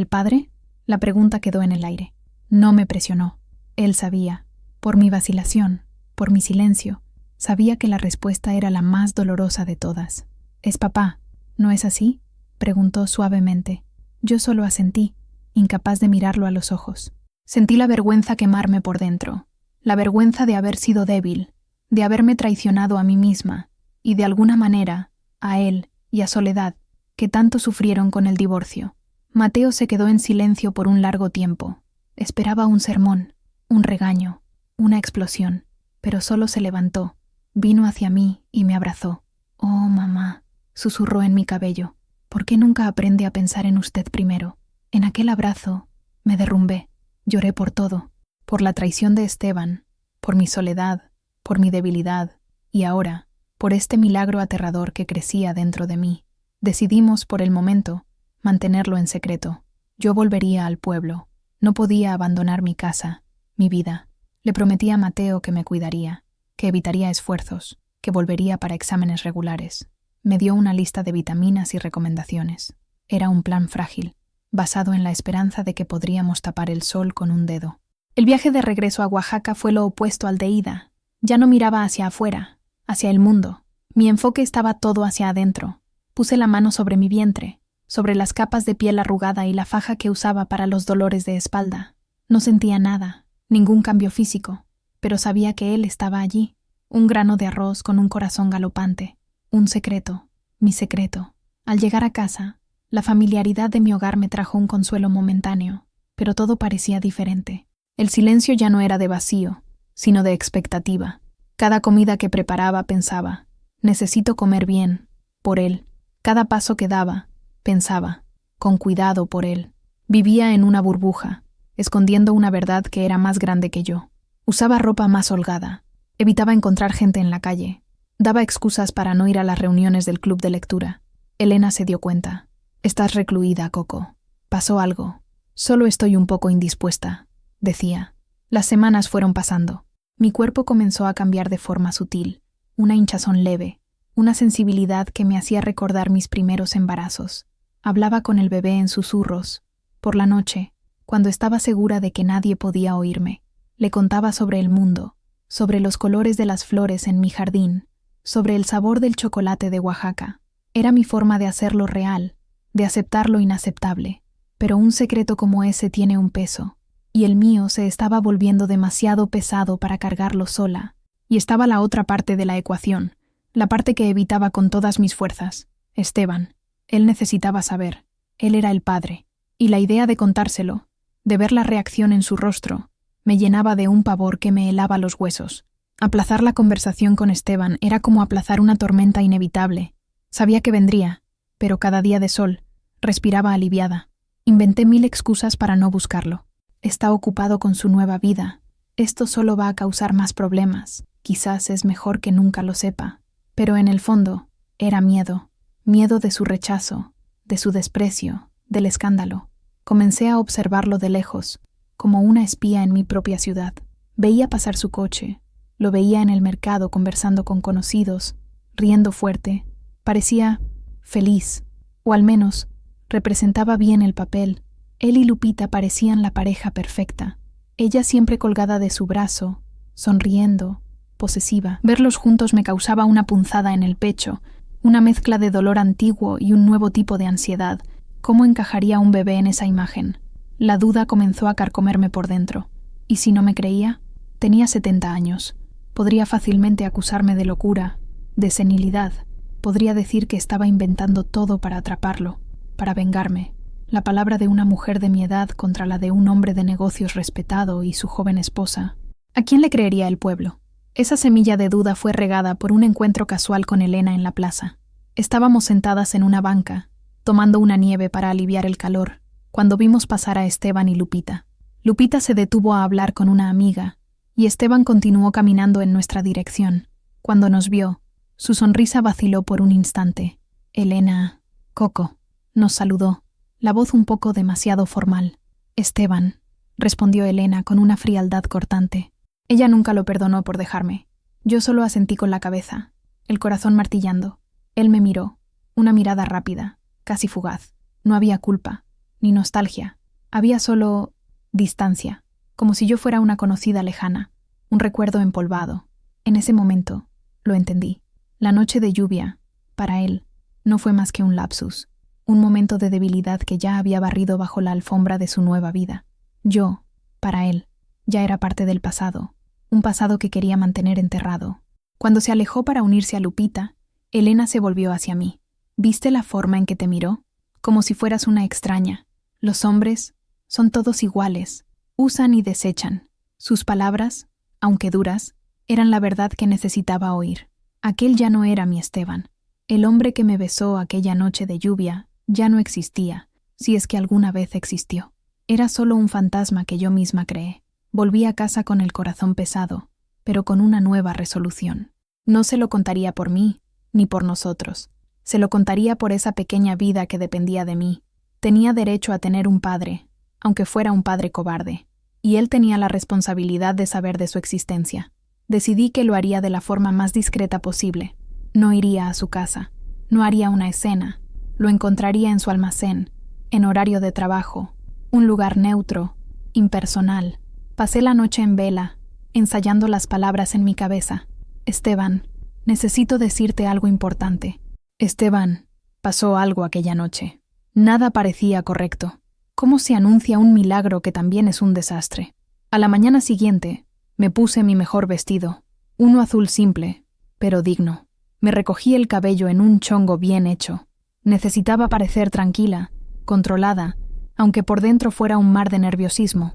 padre? La pregunta quedó en el aire. No me presionó. Él sabía, por mi vacilación, por mi silencio, sabía que la respuesta era la más dolorosa de todas. «Es papá, ¿no es así?», preguntó suavemente. Yo solo asentí, incapaz de mirarlo a los ojos. Sentí la vergüenza quemarme por dentro, la vergüenza de haber sido débil, de haberme traicionado a mí misma, y de alguna manera, a él y a Soledad, que tanto sufrieron con el divorcio. Mateo se quedó en silencio por un largo tiempo. Esperaba un sermón, un regaño, una explosión, pero solo se levantó, vino hacia mí y me abrazó. «Oh, mamá», susurró en mi cabello, «¿por qué nunca aprende a pensar en usted primero?». En aquel abrazo me derrumbé, lloré por todo, por la traición de Esteban, por mi soledad, por mi debilidad, y ahora, por este milagro aterrador que crecía dentro de mí. Decidimos, por el momento, mantenerlo en secreto. Yo volvería al pueblo. No podía abandonar mi casa, mi vida. Le prometí a Mateo que me cuidaría, que evitaría esfuerzos, que volvería para exámenes regulares. Me dio una lista de vitaminas y recomendaciones. Era un plan frágil, basado en la esperanza de que podríamos tapar el sol con un dedo. El viaje de regreso a Oaxaca fue lo opuesto al de ida. Ya no miraba hacia afuera, hacia el mundo. Mi enfoque estaba todo hacia adentro. Puse la mano sobre mi vientre, sobre las capas de piel arrugada y la faja que usaba para los dolores de espalda. No sentía nada, ningún cambio físico, pero sabía que él estaba allí, un grano de arroz con un corazón galopante, un secreto, mi secreto. Al llegar a casa, la familiaridad de mi hogar me trajo un consuelo momentáneo, pero todo parecía diferente. El silencio ya no era de vacío, sino de expectativa. Cada comida que preparaba pensaba, necesito comer bien, por él. Cada paso que daba, pensaba, con cuidado por él. Vivía en una burbuja, escondiendo una verdad que era más grande que yo. Usaba ropa más holgada, evitaba encontrar gente en la calle, daba excusas para no ir a las reuniones del club de lectura. Elena se dio cuenta. «Estás recluida, Coco. Pasó algo. Solo estoy un poco indispuesta», decía. Las semanas fueron pasando. Mi cuerpo comenzó a cambiar de forma sutil, una hinchazón leve, una sensibilidad que me hacía recordar mis primeros embarazos. Hablaba con el bebé en susurros. Por la noche, cuando estaba segura de que nadie podía oírme, le contaba sobre el mundo, sobre los colores de las flores en mi jardín, sobre el sabor del chocolate de Oaxaca. Era mi forma de hacerlo real, de aceptar lo inaceptable. Pero un secreto como ese tiene un peso, y el mío se estaba volviendo demasiado pesado para cargarlo sola. Y estaba la otra parte de la ecuación, la parte que evitaba con todas mis fuerzas. Esteban. Él necesitaba saber. Él era el padre. Y la idea de contárselo, de ver la reacción en su rostro, me llenaba de un pavor que me helaba los huesos. Aplazar la conversación con Esteban era como aplazar una tormenta inevitable. Sabía que vendría, pero cada día de sol, respiraba aliviada. Inventé 1000 excusas para no buscarlo. Está ocupado con su nueva vida. Esto solo va a causar más problemas. Quizás es mejor que nunca lo sepa. Pero en el fondo, era miedo. Miedo de su rechazo, de su desprecio, del escándalo. Comencé a observarlo de lejos, como una espía en mi propia ciudad. Veía pasar su coche. Lo veía en el mercado conversando con conocidos, riendo fuerte. Parecía feliz, o al menos representaba bien el papel. Él y Lupita parecían la pareja perfecta. Ella siempre colgada de su brazo, sonriendo, posesiva. Verlos juntos me causaba una punzada en el pecho, una mezcla de dolor antiguo y un nuevo tipo de ansiedad. ¿Cómo encajaría un bebé en esa imagen? La duda comenzó a carcomerme por dentro. ¿Y si no me creía? Tenía 70 años. Podría fácilmente acusarme de locura, de senilidad. Podría decir que estaba inventando todo para atraparlo, para vengarme. La palabra de una mujer de mi edad contra la de un hombre de negocios respetado y su joven esposa. ¿A quién le creería el pueblo? Esa semilla de duda fue regada por un encuentro casual con Elena en la plaza. Estábamos sentadas en una banca, tomando una nieve para aliviar el calor, cuando vimos pasar a Esteban y Lupita. Lupita se detuvo a hablar con una amiga, y Esteban continuó caminando en nuestra dirección. Cuando nos vio, su sonrisa vaciló por un instante. Elena, Coco, nos saludó. la voz un poco demasiado formal. «Esteban», respondió Elena con una frialdad cortante. Ella nunca lo perdonó por dejarme. Yo solo asentí con la cabeza, el corazón martillando. Él me miró, una mirada rápida, casi fugaz. No había culpa, ni nostalgia. Había solo distancia, como si yo fuera una conocida lejana, un recuerdo empolvado. En ese momento, lo entendí. La noche de lluvia, para él, no fue más que un lapsus, un momento de debilidad que ya había barrido bajo la alfombra de su nueva vida. Yo, para él, ya era parte del pasado, un pasado que quería mantener enterrado. Cuando se alejó para unirse a Lupita, Elena se volvió hacia mí. ¿Viste la forma en que te miró? Como si fueras una extraña. Los hombres son todos iguales, usan y desechan. Sus palabras, aunque duras, eran la verdad que necesitaba oír. Aquel ya no era mi Esteban. El hombre que me besó aquella noche de lluvia ya no existía, si es que alguna vez existió. Era solo un fantasma que yo misma creé. Volví a casa con el corazón pesado, pero con una nueva resolución. No se lo contaría por mí, ni por nosotros. Se lo contaría por esa pequeña vida que dependía de mí. Tenía derecho a tener un padre, aunque fuera un padre cobarde, y él tenía la responsabilidad de saber de su existencia. Decidí que lo haría de la forma más discreta posible. No iría a su casa, no haría una escena, lo encontraría en su almacén, en horario de trabajo, un lugar neutro, impersonal. Pasé la noche en vela, ensayando las palabras en mi cabeza. Esteban, necesito decirte algo importante. Esteban, pasó algo aquella noche. Nada parecía correcto. ¿Cómo se anuncia un milagro que también es un desastre? A la mañana siguiente, me puse mi mejor vestido, uno azul simple, pero digno. Me recogí el cabello en un chongo bien hecho. Necesitaba parecer tranquila, controlada, aunque por dentro fuera un mar de nerviosismo.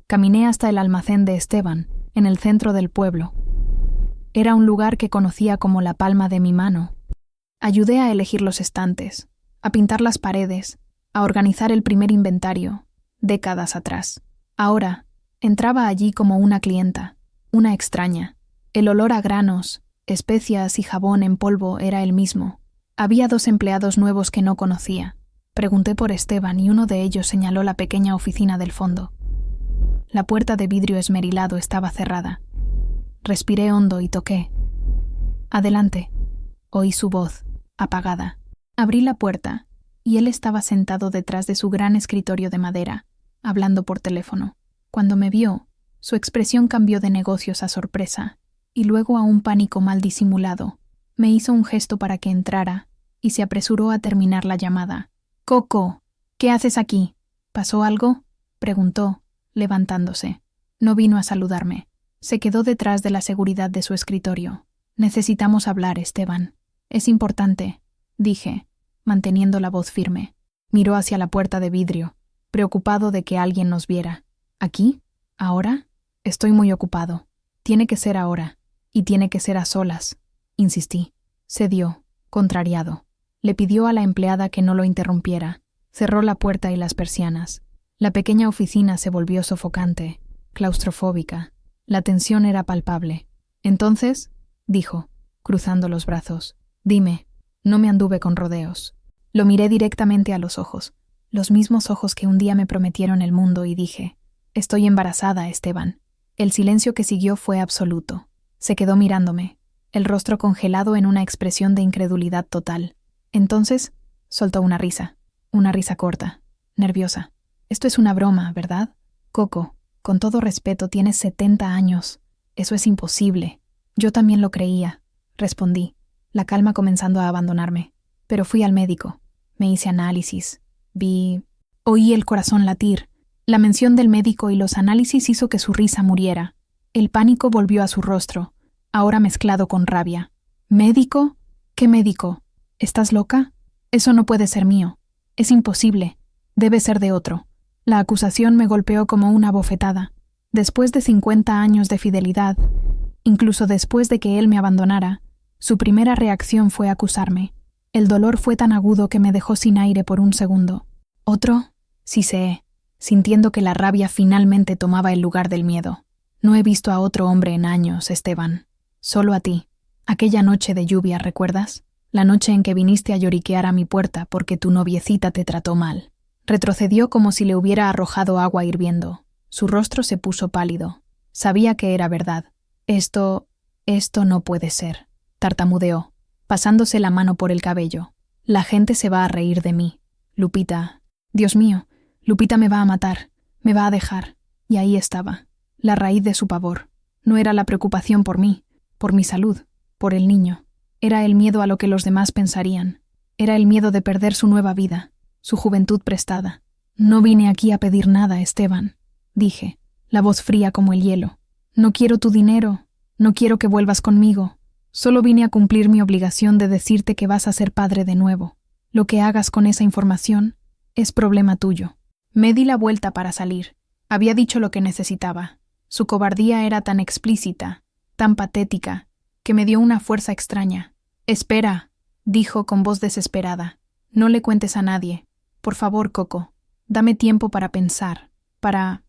Caminé hasta el almacén de Esteban, en el centro del pueblo. Era un lugar que conocía como la palma de mi mano. Ayudé a elegir los estantes, a pintar las paredes, a organizar el primer inventario, décadas atrás. Ahora, entraba allí como una clienta, una extraña. El olor a granos, especias y jabón en polvo era el mismo. Había 2 empleados nuevos que no conocía. Pregunté por Esteban y uno de ellos señaló la pequeña oficina del fondo. La puerta de vidrio esmerilado estaba cerrada. Respiré hondo y toqué. «Adelante», oí su voz, apagada. Abrí la puerta y él estaba sentado detrás de su gran escritorio de madera, hablando por teléfono. Cuando me vio, su expresión cambió de negocios a sorpresa y luego a un pánico mal disimulado. Me hizo un gesto para que entrara y se apresuró a terminar la llamada. «Coco, ¿qué haces aquí? ¿Pasó algo?», preguntó, levantándose. No vino a saludarme. Se quedó detrás de la seguridad de su escritorio. «Necesitamos hablar, Esteban. Es importante», dije, manteniendo la voz firme. Miró hacia la puerta de vidrio, preocupado de que alguien nos viera. «¿Aquí? ¿Ahora? Estoy muy ocupado. Tiene que ser ahora. Y tiene que ser a solas», insistí. Cedió, contrariado. Le pidió a la empleada que no lo interrumpiera. Cerró la puerta y las persianas. La pequeña oficina se volvió sofocante, claustrofóbica. La tensión era palpable. «Entonces», dijo, cruzando los brazos, «dime». No me anduve con rodeos. Lo miré directamente a los ojos, los mismos ojos que un día me prometieron el mundo, y dije: «Estoy embarazada, Esteban». El silencio que siguió fue absoluto. Se quedó mirándome, el rostro congelado en una expresión de incredulidad total. Entonces, soltó una risa corta, nerviosa. «Esto es una broma, ¿verdad? Coco, con todo respeto, tienes 70 años. Eso es imposible». «Yo también lo creía», respondí, la calma comenzando a abandonarme. «Pero fui al médico. Me hice análisis. Oí el corazón latir. La mención del médico y los análisis hizo que su risa muriera. El pánico volvió a su rostro, ahora mezclado con rabia. «¿Médico? ¿Qué médico? ¿Estás loca? Eso no puede ser mío. Es imposible. Debe ser de otro». La acusación me golpeó como una bofetada. Después de 50 años de fidelidad, incluso después de que él me abandonara, su primera reacción fue acusarme. El dolor fue tan agudo que me dejó sin aire por un segundo. «¿Otro?», siseé, sintiendo que la rabia finalmente tomaba el lugar del miedo. «No he visto a otro hombre en años, Esteban. Solo a ti. Aquella noche de lluvia, ¿recuerdas? La noche en que viniste a lloriquear a mi puerta porque tu noviecita te trató mal. Retrocedió como si le hubiera arrojado agua hirviendo. Su rostro se puso pálido. Sabía que era verdad. Esto no puede ser, tartamudeó, pasándose la mano por el cabello. La gente se va a reír de mí. Lupita. Dios mío, Lupita me va a matar, me va a dejar. Y ahí estaba, la raíz de su pavor. No era la preocupación por mí, por mi salud, por el niño. Era el miedo a lo que los demás pensarían. Era el miedo de perder su nueva vida, su juventud prestada. No vine aquí a pedir nada, Esteban, dije, la voz fría como el hielo. No quiero tu dinero, no quiero que vuelvas conmigo. Solo vine a cumplir mi obligación de decirte que vas a ser padre de nuevo. Lo que hagas con esa información es problema tuyo. Me di la vuelta para salir. Había dicho lo que necesitaba. Su cobardía era tan explícita, tan patética, que me dio una fuerza extraña. Espera, dijo con voz desesperada. No le cuentes a nadie. Por favor, Coco, dame tiempo para pensar, para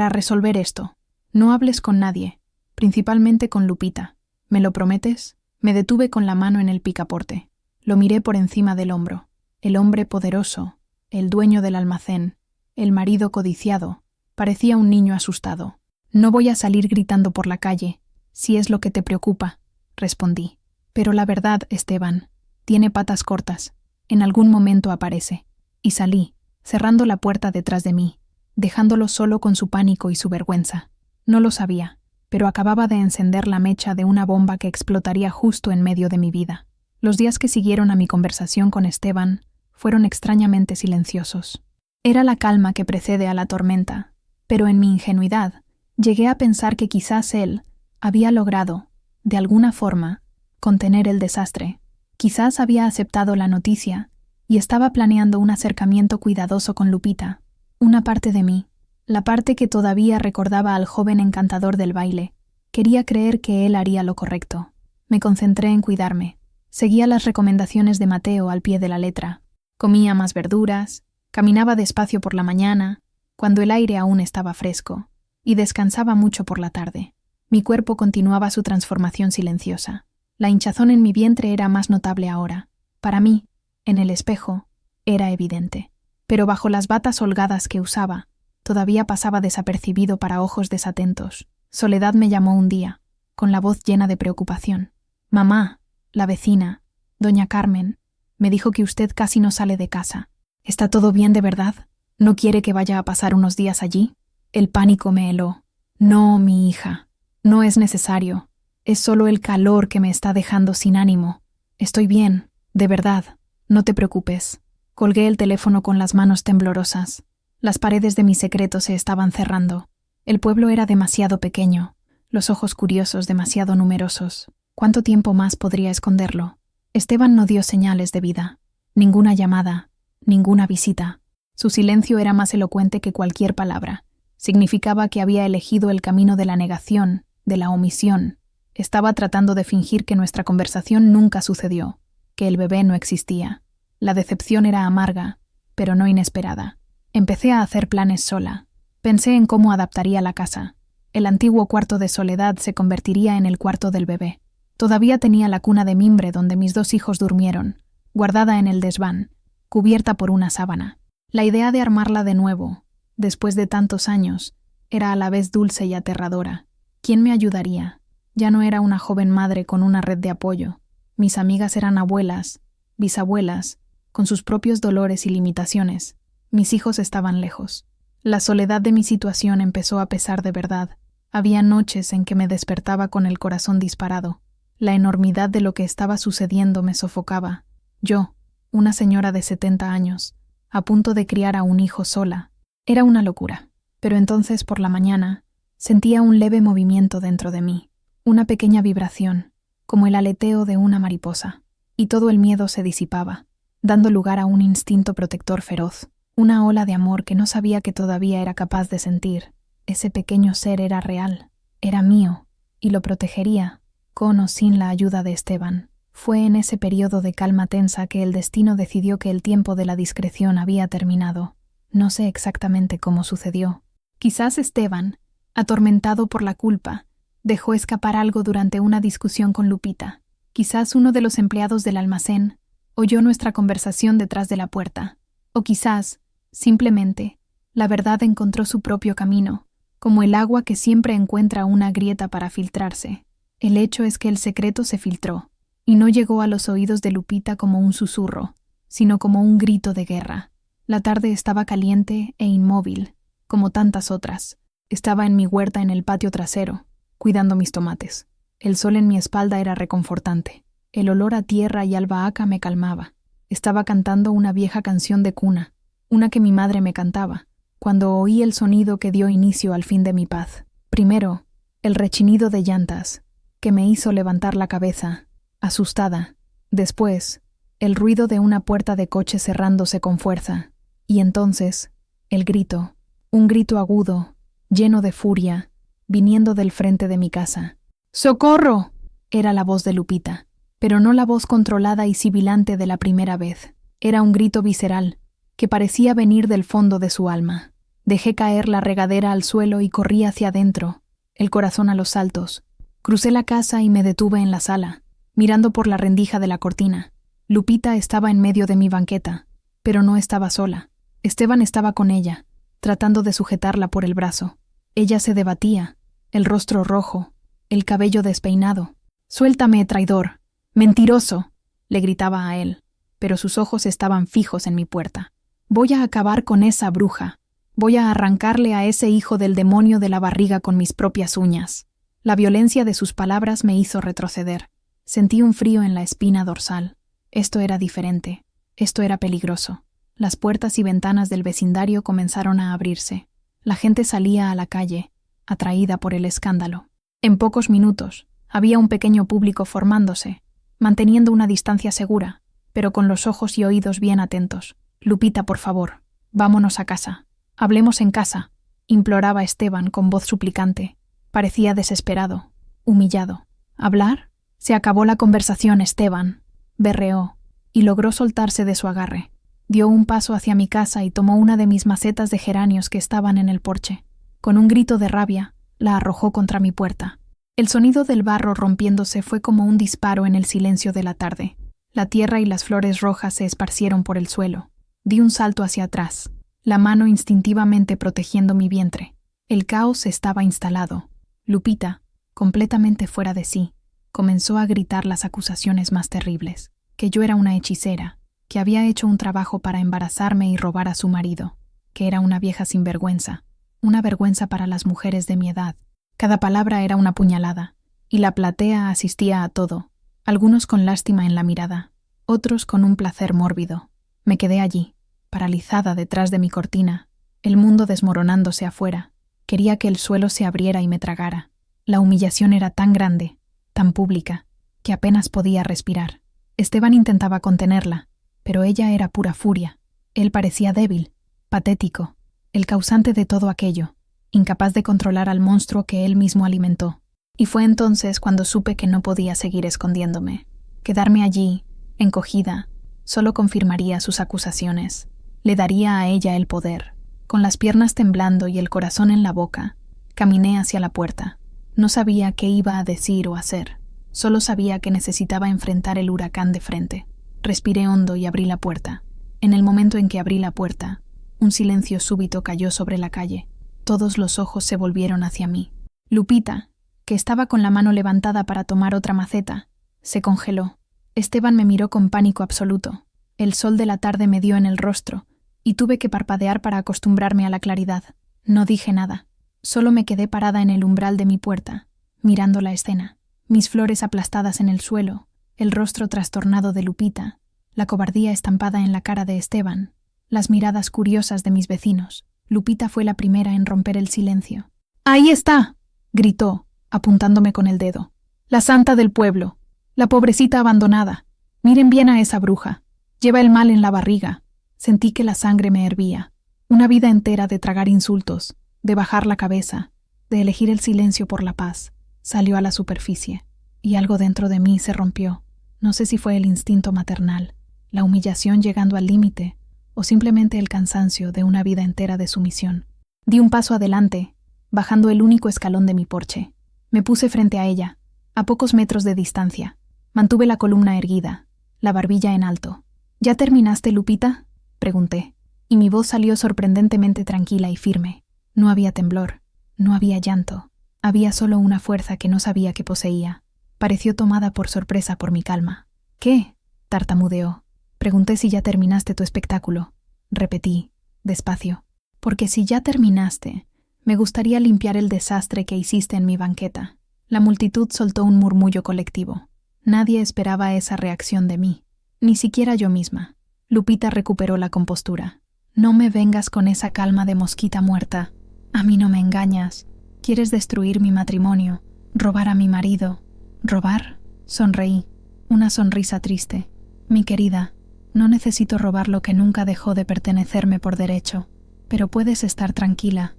resolver esto. No hables con nadie, principalmente con Lupita. ¿Me lo prometes? Me detuve con la mano en el picaporte. Lo miré por encima del hombro. El hombre poderoso, el dueño del almacén, el marido codiciado, parecía un niño asustado. No voy a salir gritando por la calle, si es lo que te preocupa, respondí. Pero la verdad, Esteban, tiene patas cortas. En algún momento aparece. Y salí, cerrando la puerta detrás de mí, dejándolo solo con su pánico y su vergüenza. No lo sabía, pero acababa de encender la mecha de una bomba que explotaría justo en medio de mi vida. Los días que siguieron a mi conversación con Esteban fueron extrañamente silenciosos. Era la calma que precede a la tormenta, pero en mi ingenuidad llegué a pensar que quizás él había logrado, de alguna forma, contener el desastre. Quizás había aceptado la noticia y estaba planeando un acercamiento cuidadoso con Lupita. Una parte de mí, la parte que todavía recordaba al joven encantador del baile, quería creer que él haría lo correcto. Me concentré en cuidarme. Seguía las recomendaciones de Mateo al pie de la letra. Comía más verduras, caminaba despacio por la mañana, cuando el aire aún estaba fresco, y descansaba mucho por la tarde. Mi cuerpo continuaba su transformación silenciosa. La hinchazón en mi vientre era más notable ahora. Para mí, en el espejo, era evidente. Pero bajo las batas holgadas que usaba, todavía pasaba desapercibido para ojos desatentos. Soledad me llamó un día, con la voz llena de preocupación. «Mamá, la vecina, doña Carmen, me dijo que usted casi no sale de casa. ¿Está todo bien de verdad? ¿No quiere que vaya a pasar unos días allí?» El pánico me heló. «No, mi hija, no es necesario. Es solo el calor que me está dejando sin ánimo. Estoy bien, de verdad, no te preocupes». Colgué el teléfono con las manos temblorosas. Las paredes de mi secreto se estaban cerrando. El pueblo era demasiado pequeño, los ojos curiosos demasiado numerosos. ¿Cuánto tiempo más podría esconderlo? Esteban no dio señales de vida. Ninguna llamada, ninguna visita. Su silencio era más elocuente que cualquier palabra. Significaba que había elegido el camino de la negación, de la omisión. Estaba tratando de fingir que nuestra conversación nunca sucedió, que el bebé no existía. La decepción era amarga, pero no inesperada. Empecé a hacer planes sola. Pensé en cómo adaptaría la casa. El antiguo cuarto de Soledad se convertiría en el cuarto del bebé. Todavía tenía la cuna de mimbre donde mis 2 hijos durmieron, guardada en el desván, cubierta por una sábana. La idea de armarla de nuevo, después de tantos años, era a la vez dulce y aterradora. ¿Quién me ayudaría? Ya no era una joven madre con una red de apoyo. Mis amigas eran abuelas, bisabuelas, con sus propios dolores y limitaciones. Mis hijos estaban lejos. La soledad de mi situación empezó a pesar de verdad. Había noches en que me despertaba con el corazón disparado. La enormidad de lo que estaba sucediendo me sofocaba. Yo, una señora de 70 años, a punto de criar a un hijo sola. Era una locura. Pero entonces, por la mañana, sentía un leve movimiento dentro de mí, una pequeña vibración, como el aleteo de una mariposa, y todo el miedo se disipaba, dando lugar a un instinto protector feroz, una ola de amor que no sabía que todavía era capaz de sentir. Ese pequeño ser era real, era mío, y lo protegería, con o sin la ayuda de Esteban. Fue en ese periodo de calma tensa que el destino decidió que el tiempo de la discreción había terminado. No sé exactamente cómo sucedió. Quizás Esteban, atormentado por la culpa, dejó escapar algo durante una discusión con Lupita. Quizás uno de los empleados del almacén oyó nuestra conversación detrás de la puerta. O quizás, simplemente, la verdad encontró su propio camino, como el agua que siempre encuentra una grieta para filtrarse. El hecho es que el secreto se filtró, y no llegó a los oídos de Lupita como un susurro, sino como un grito de guerra. La tarde estaba caliente e inmóvil, como tantas otras. Estaba en mi huerta en el patio trasero, cuidando mis tomates. El sol en mi espalda era reconfortante. El olor a tierra y albahaca me calmaba. Estaba cantando una vieja canción de cuna, una que mi madre me cantaba, cuando oí el sonido que dio inicio al fin de mi paz. Primero, el rechinido de llantas, que me hizo levantar la cabeza, asustada. Después, el ruido de una puerta de coche cerrándose con fuerza. Y entonces, el grito, un grito agudo, lleno de furia, viniendo del frente de mi casa. ¡Socorro! Era la voz de Lupita, pero no la voz controlada y sibilante de la primera vez. Era un grito visceral, que parecía venir del fondo de su alma. Dejé caer la regadera al suelo y corrí hacia adentro, el corazón a los saltos. Crucé la casa y me detuve en la sala, mirando por la rendija de la cortina. Lupita estaba en medio de mi banqueta, pero no estaba sola. Esteban estaba con ella, tratando de sujetarla por el brazo. Ella se debatía, el rostro rojo, el cabello despeinado. «Suéltame, traidor, mentiroso», le gritaba a él, pero sus ojos estaban fijos en mi puerta. «Voy a acabar con esa bruja. Voy a arrancarle a ese hijo del demonio de la barriga con mis propias uñas». La violencia de sus palabras me hizo retroceder. Sentí un frío en la espina dorsal. Esto era diferente. Esto era peligroso. Las puertas y ventanas del vecindario comenzaron a abrirse. La gente salía a la calle, atraída por el escándalo. En pocos minutos, había un pequeño público formándose, manteniendo una distancia segura, pero con los ojos y oídos bien atentos. «Lupita, por favor, vámonos a casa. Hablemos en casa», imploraba Esteban con voz suplicante. Parecía desesperado, humillado. «¿Hablar?» «Se acabó la conversación, Esteban», berreó, y logró soltarse de su agarre. Dio un paso hacia mi casa y tomó una de mis macetas de geranios que estaban en el porche. Con un grito de rabia, la arrojó contra mi puerta. El sonido del barro rompiéndose fue como un disparo en el silencio de la tarde. La tierra y las flores rojas se esparcieron por el suelo. Di un salto hacia atrás, la mano instintivamente protegiendo mi vientre. El caos estaba instalado. Lupita, completamente fuera de sí, comenzó a gritar las acusaciones más terribles, que yo era una hechicera, que había hecho un trabajo para embarazarme y robar a su marido, que era una vieja sinvergüenza, una vergüenza para las mujeres de mi edad. Cada palabra era una puñalada, y la platea asistía a todo, algunos con lástima en la mirada, otros con un placer mórbido. Me quedé allí, paralizada detrás de mi cortina, el mundo desmoronándose afuera. Quería que el suelo se abriera y me tragara. La humillación era tan grande, tan pública, que apenas podía respirar. Esteban intentaba contenerla, pero ella era pura furia. Él parecía débil, patético, el causante de todo aquello, incapaz de controlar al monstruo que él mismo alimentó. Y fue entonces cuando supe que no podía seguir escondiéndome. Quedarme allí, encogida, solo confirmaría sus acusaciones. Le daría a ella el poder. Con las piernas temblando y el corazón en la boca, caminé hacia la puerta. No sabía qué iba a decir o hacer. Solo sabía que necesitaba enfrentar el huracán de frente. Respiré hondo y abrí la puerta. En el momento en que abrí la puerta, un silencio súbito cayó sobre la calle. Todos los ojos se volvieron hacia mí. Lupita, que estaba con la mano levantada para tomar otra maceta, se congeló. Esteban me miró con pánico absoluto. El sol de la tarde me dio en el rostro, y tuve que parpadear para acostumbrarme a la claridad. No dije nada. Solo me quedé parada en el umbral de mi puerta, mirando la escena. Mis flores aplastadas en el suelo, el rostro trastornado de Lupita, la cobardía estampada en la cara de Esteban, las miradas curiosas de mis vecinos. Lupita fue la primera en romper el silencio. «¡Ahí está!», gritó, apuntándome con el dedo. «La santa del pueblo, la pobrecita abandonada. Miren bien a esa bruja. Lleva el mal en la barriga». Sentí que la sangre me hervía. Una vida entera de tragar insultos, de bajar la cabeza, de elegir el silencio por la paz, salió a la superficie, y algo dentro de mí se rompió. No sé si fue el instinto maternal, la humillación llegando al límite, o simplemente el cansancio de una vida entera de sumisión. Di un paso adelante, bajando el único escalón de mi porche. Me puse frente a ella, a pocos metros de distancia, Mantuve la columna erguida, la barbilla en alto. ¿Ya terminaste, Lupita?, pregunté, y mi voz salió sorprendentemente tranquila y firme. No había temblor, no había llanto, había solo una fuerza que no sabía que poseía. Pareció tomada por sorpresa por mi calma. ¿Qué?, tartamudeó. Pregunté si ya terminaste tu espectáculo. Repetí, despacio. Porque si ya terminaste, me gustaría limpiar el desastre que hiciste en mi banqueta. La multitud soltó un murmullo colectivo. Nadie esperaba esa reacción de mí, ni siquiera yo misma. Lupita recuperó la compostura. No me vengas con esa calma de mosquita muerta. A mí no me engañas. Quieres destruir mi matrimonio, robar a mi marido. ¿Robar? Sonreí, una sonrisa triste. Mi querida, no necesito robar lo que nunca dejó de pertenecerme por derecho, pero puedes estar tranquila.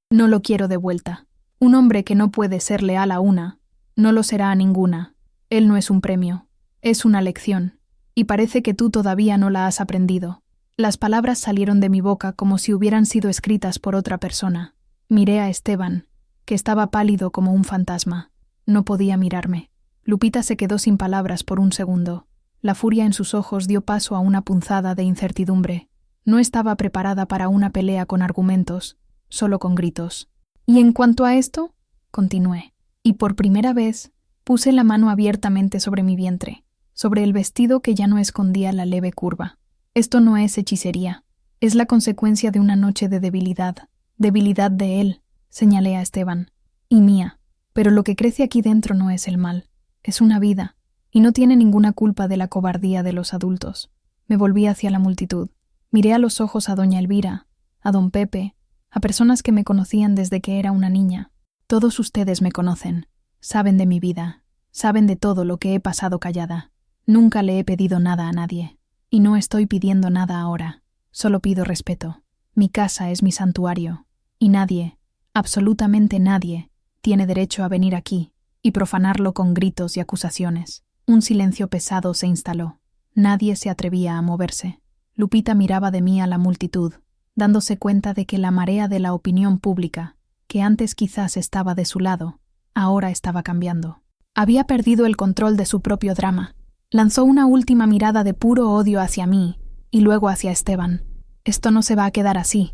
No lo quiero de vuelta. Un hombre que no puede ser leal a una, no lo será a ninguna. Él no es un premio, es una lección, y parece que tú todavía no la has aprendido. Las palabras salieron de mi boca como si hubieran sido escritas por otra persona. Miré a Esteban, que estaba pálido como un fantasma. No podía mirarme. Lupita se quedó sin palabras por un segundo. La furia en sus ojos dio paso a una punzada de incertidumbre. No estaba preparada para una pelea con argumentos, solo con gritos. «Y en cuanto a esto», continué, y por primera vez puse la mano abiertamente sobre mi vientre, sobre el vestido que ya no escondía la leve curva. «Esto no es hechicería. Es la consecuencia de una noche de debilidad de él», señalé a Esteban, «y mía. Pero lo que crece aquí dentro no es el mal, es una vida, y no tiene ninguna culpa de la cobardía de los adultos». Me volví hacia la multitud. Miré a los ojos a doña Elvira, a don Pepe, a personas que me conocían desde que era una niña. Todos ustedes me conocen, saben de mi vida, saben de todo lo que he pasado callada. Nunca le he pedido nada a nadie, y no estoy pidiendo nada ahora, solo pido respeto. Mi casa es mi santuario, y nadie, absolutamente nadie, tiene derecho a venir aquí y profanarlo con gritos y acusaciones. Un silencio pesado se instaló. Nadie se atrevía a moverse. Lupita miraba de mí a la multitud, dándose cuenta de que la marea de la opinión pública, que antes quizás estaba de su lado, ahora estaba cambiando. Había perdido el control de su propio drama. Lanzó una última mirada de puro odio hacia mí y luego hacia Esteban. «Esto no se va a quedar así»,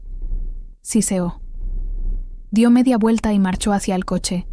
siseó. Dio media vuelta y marchó hacia el coche,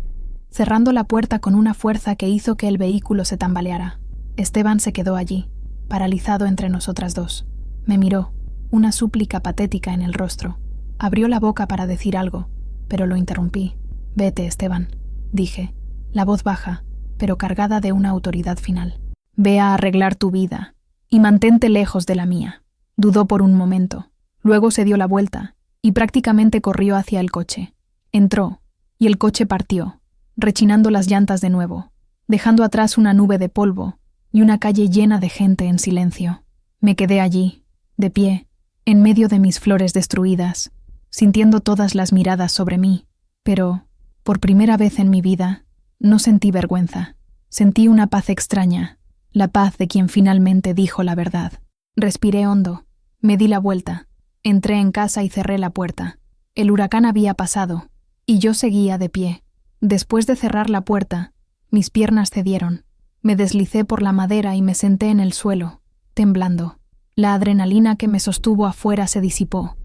cerrando la puerta con una fuerza que hizo que el vehículo se tambaleara. Esteban se quedó allí, paralizado entre nosotras dos. Me miró, una súplica patética en el rostro. Abrió la boca para decir algo, pero lo interrumpí. «Vete, Esteban», dije, la voz baja, pero cargada de una autoridad final. «Ve a arreglar tu vida, y mantente lejos de la mía». Dudó por un momento, luego se dio la vuelta, y prácticamente corrió hacia el coche. Entró, y el coche partió, rechinando las llantas de nuevo, dejando atrás una nube de polvo y una calle llena de gente en silencio. Me quedé allí, de pie, en medio de mis flores destruidas, sintiendo todas las miradas sobre mí, pero, por primera vez en mi vida, no sentí vergüenza. Sentí una paz extraña, la paz de quien finalmente dijo la verdad. Respiré hondo, me di la vuelta, entré en casa y cerré la puerta. El huracán había pasado, y yo seguía de pie. Después de cerrar la puerta, mis piernas cedieron. Me deslicé por la madera y me senté en el suelo, temblando. La adrenalina que me sostuvo afuera se disipó,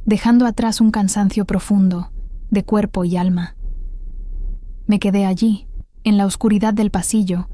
dejando atrás un cansancio profundo, de cuerpo y alma. Me quedé allí, en la oscuridad del pasillo,